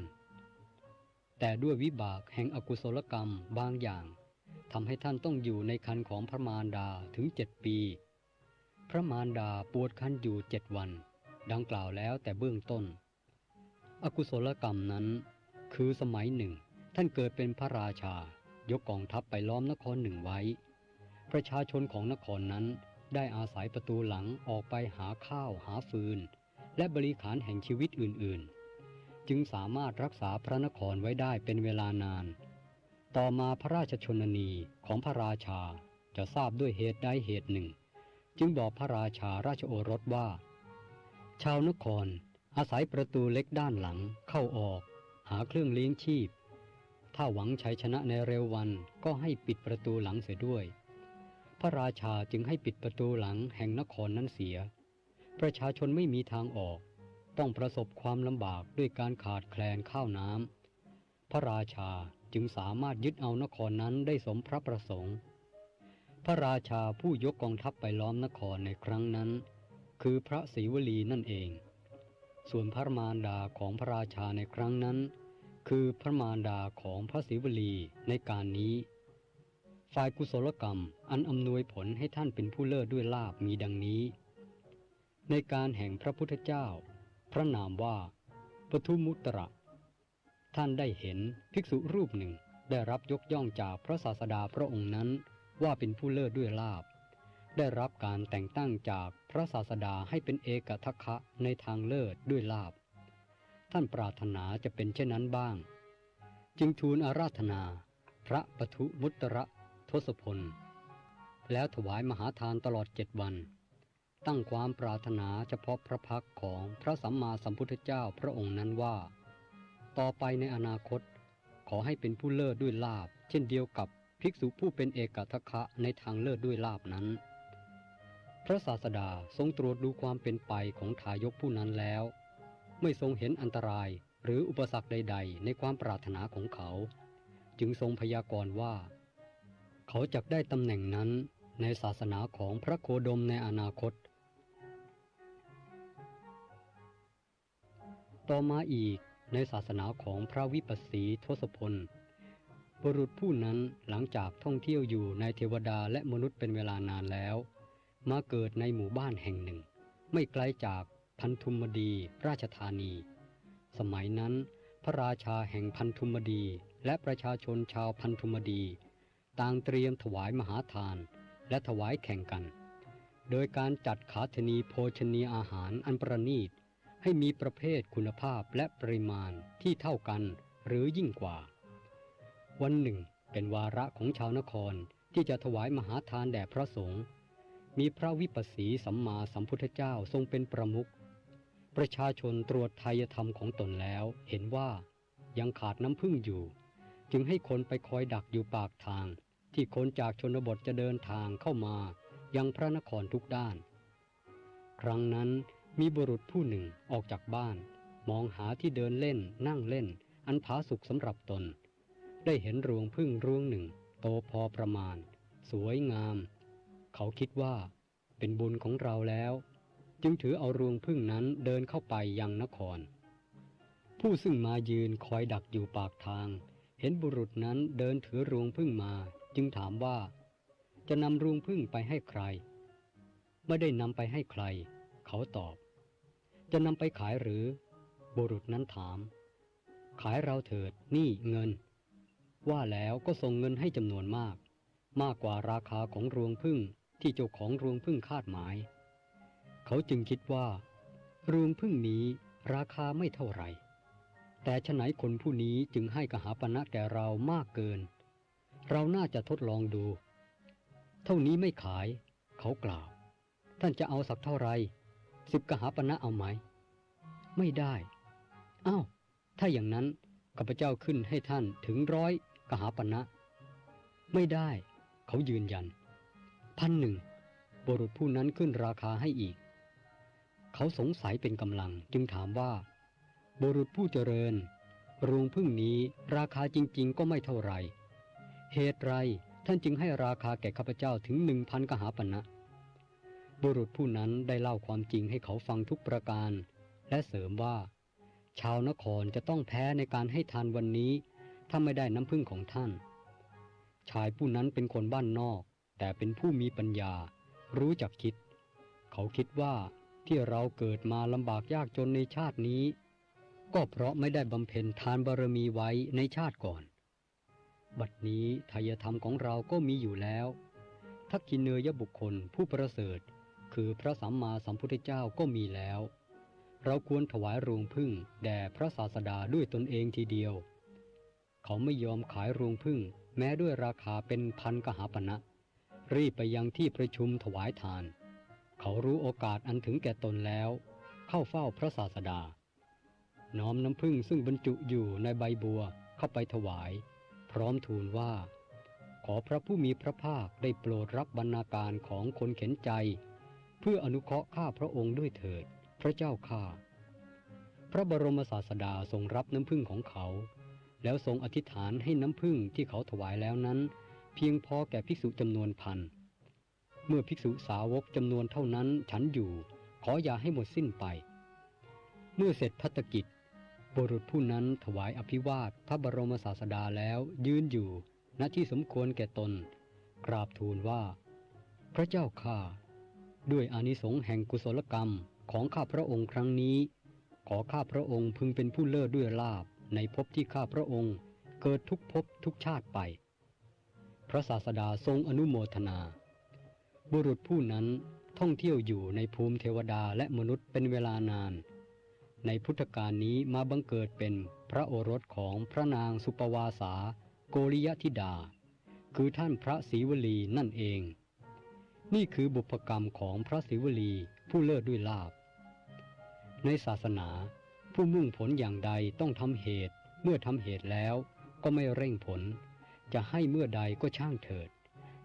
แต่ด้วยวิบากแห่งอกุศลกรรมบางอย่างทำให้ท่านต้องอยู่ในครรภ์ของพระมารดาถึง7 ปีพระมารดาปวดครรภ์อยู่7 วันดังกล่าวแล้วแต่เบื้องต้นอกุศลกรรมนั้นคือสมัยหนึ่งท่านเกิดเป็นพระราชายกกองทัพไปล้อมนครหนึ่งไว้ประชาชนของนครนั้นได้อาศัยประตูหลังออกไปหาข้าวหาฟืนและบริขารแห่งชีวิตอื่นๆจึงสามารถรักษาพระนครไว้ได้เป็นเวลานานต่อมาพระราชชนนีของพระราชาจะทราบด้วยเหตุใดเหตุหนึ่งจึงบอกพระราชาราชโอรสว่าชาวนครอาศัยประตูเล็กด้านหลังเข้าออกหาเครื่องเลี้ยงชีพถ้าหวังชัยชนะในเร็ววันก็ให้ปิดประตูหลังเสียด้วยพระราชาจึงให้ปิดประตูหลังแห่งนครนั้นเสียพ ประชาชนไม่มีทางออกต้องประสบความลำบากด้วยการขาดแคลนข้าวน้ำพระราชาจึงสามารถยึดเอานครนั้นได้สมพระประสงค์พระราชาผู้ยกกองทัพไปล้อมนครในครั้งนั้นคือพระศรีวลีนั่นเองส่วนพระมารดาของพระราชาในครั้งนั้นคือพระมารดาของพระศรีวลีในการนี้ฝ่ายกุศลกรรมอันอำนวยผลให้ท่านเป็นผู้เลิศด้วยลาภมีดังนี้ในการแห่งพระพุทธเจ้าพระนามว่าปทุมุตระท่านได้เห็นภิกษุรูปหนึ่งได้รับยกย่องจากพระศาสดาพระองค์นั้นว่าเป็นผู้เลิศด้วยลาภได้รับการแต่งตั้งจากพระศาสดาให้เป็นเอกทัคคะในทางเลิศด้วยลาภท่านปรารถนาจะเป็นเช่นนั้นบ้างจึงทูลอาราธนาพระปทุมุตระทศพลแล้วถวายมหาทานตลอด7 วันตั้งความปรารถนาเฉพาะพระพักของพระสัมมาสัมพุทธเจ้าพระองค์นั้นว่าต่อไปในอนาคตขอให้เป็นผู้เลิศด้วยลาภเช่นเดียวกับภิกษุผู้เป็นเอกทัคคะในทางเลิศด้วยลาภนั้นพระศาสดาทรงตรวจดูความเป็นไปของทายกผู้นั้นแล้วไม่ทรงเห็นอันตรายหรืออุปสรรคใดๆในความปรารถนาของเขาจึงทรงพยากรณ์ว่าเขาจักได้ตำแหน่งนั้นในศาสนาของพระโคดมในอนาคตต่อมาอีกในศาสนาของพระวิปัสสีทศพลบุรุษผู้นั้นหลังจากท่องเที่ยวอยู่ในเทวดาและมนุษย์เป็นเวลานานแล้วมาเกิดในหมู่บ้านแห่งหนึ่งไม่ไกลจากพันธุมดีราชธานีสมัยนั้นพระราชาแห่งพันธุมดีและประชาชนชาวพันธุมดีต่างเตรียมถวายมหาทานและถวายแข่งกันโดยการจัดขาธนีโภชนีอาหารอันประณีตให้มีประเภทคุณภาพและปริมาณที่เท่ากันหรือยิ่งกว่าวันหนึ่งเป็นวาระของชาวนครที่จะถวายมหาทานแด่พระสงฆ์มีพระวิปัสสีสัมมาสัมพุทธเจ้าทรงเป็นประมุขประชาชนตรวจไทยธรรมของตนแล้วเห็นว่ายังขาดน้ำผึ้งอยู่จึงให้คนไปคอยดักอยู่ปากทางที่คนจากชนบทจะเดินทางเข้ามายังพระนครทุกด้านครั้งนั้นมีบุรุษผู้หนึ่งออกจากบ้านมองหาที่เดินเล่นนั่งเล่นอันผาสุกสำหรับตนได้เห็นรวงผึ้งรวงหนึ่งโตพอประมาณสวยงามเขาคิดว่าเป็นบุญของเราแล้วจึงถือเอารวงผึ้งนั้นเดินเข้าไปยังนครผู้ซึ่งมายืนคอยดักอยู่ปากทางเห็นบุรุษนั้นเดินถือรวงผึ้งมาจึงถามว่าจะนำรวงผึ้งไปให้ใครไม่ได้นำไปให้ใครเขาตอบจะนำไปขายหรือบุรุษนั้นถามขายเราเถิดนี่เงินว่าแล้วก็ส่งเงินให้จำนวนมากกว่าราคาของรวงผึ้งที่เจ้าของรวงผึ้งคาดหมายเขาจึงคิดว่ารวงผึ้งนี้ราคาไม่เท่าไหร่แต่ฉะไหนคนผู้นี้จึงให้กหาปณะแก่เรามากเกินเราน่าจะทดลองดูเท่านี้ไม่ขายเขากล่าวท่านจะเอาสักเท่าไร10 กหาปณะเอาไหมไม่ได้อ้าวถ้าอย่างนั้นข้าพเจ้าขึ้นให้ท่านถึง100 กหาปณะไม่ได้เขายืนยัน1,000บุรุษผู้นั้นขึ้นราคาให้อีกเขาสงสัยเป็นกำลังจึงถามว่าบุรุษผู้เจริญรวงผึ้งนี้ราคาจริงๆก็ไม่เท่าไรเหตุไรท่านจึงให้ราคาแก่ข้าพเจ้าถึง 1,000 กหาปณะบุรุษผู้นั้นได้เล่าความจริงให้เขาฟังทุกประการและเสริมว่าชาวนครจะต้องแพ้ในการให้ทานวันนี้ถ้าไม่ได้น้ำผึ้งของท่านชายผู้นั้นเป็นคนบ้านนอกแต่เป็นผู้มีปัญญารู้จักคิดเขาคิดว่าที่เราเกิดมาลำบากยากจนในชาตินี้ก็เพราะไม่ได้บำเพ็ญทานบารมีไว้ในชาติก่อนบัดนี้ไทยธรรมของเราก็มีอยู่แล้วทักขิเนยบุคคลผู้ประเสริฐคือพระสัมมาสัมพุทธเจ้าก็มีแล้วเราควรถวายรวงผึ้งแด่พระศาสดาด้วยตนเองทีเดียวเขาไม่ยอมขายรวงผึ้งแม้ด้วยราคาเป็น1,000 กหาปณะรีบไปยังที่ประชุมถวายทานเขารู้โอกาสอันถึงแก่ตนแล้วเข้าเฝ้าพระศาสดาน้อมน้ำผึ้งซึ่งบรรจุอยู่ในใบบัวเข้าไปถวายพร้อมทูลว่าขอพระผู้มีพระภาคได้โปรดรับบรรณาการของคนเข็นใจ เพื่ออนุเคราะห์ข้าพระองค์ด้วยเถิดพระเจ้าข้าพระบรมศาสดาทรงรับน้ำผึ้งของเขาแล้วทรงอธิษฐานให้น้ำผึ้งที่เขาถวายแล้วนั้นเพียงพอแก่ภิกษุจำนวนพันเมื่อภิกษุสาวกจำนวนเท่านั้นฉันอยู่ขออย่าให้หมดสิ้นไปเมื่อเสร็จภัตกิจบุรุษผู้นั้นถวายอภิวาทพระบรมศาสดาแล้วยืนอยู่ณที่สมควรแก่ตนกราบทูลว่าพระเจ้าข้าด้วยอานิสงส์แห่งกุศลกรรมของข้าพระองค์ครั้งนี้ขอข้าพระองค์พึงเป็นผู้เลิศด้วยลาภในภพที่ข้าพระองค์เกิดทุกภพทุกชาติไปพระศาสดาทรงอนุโมทนาบุรุษผู้นั้นท่องเที่ยวอยู่ในภูมิเทวดาและมนุษย์เป็นเวลานานในพุทธกาลนี้มาบังเกิดเป็นพระโอรสของพระนางสุปวาสาโกริยธิดาคือท่านพระศรีวลีนั่นเองนี่คือบุพกรรมของพระศรีวลีผู้เลิศด้วยลาภในศาสนาผู้มุ่งผลอย่างใดต้องทำเหตุเมื่อทำเหตุแล้วก็ไม่เร่งผลจะให้เมื่อใดก็ช่างเถิด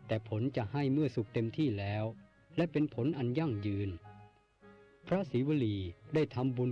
แต่ผลจะให้เมื่อสุขเต็มที่แล้วและเป็นผลอันยั่งยืนพระศรีวลีได้ทำบุญ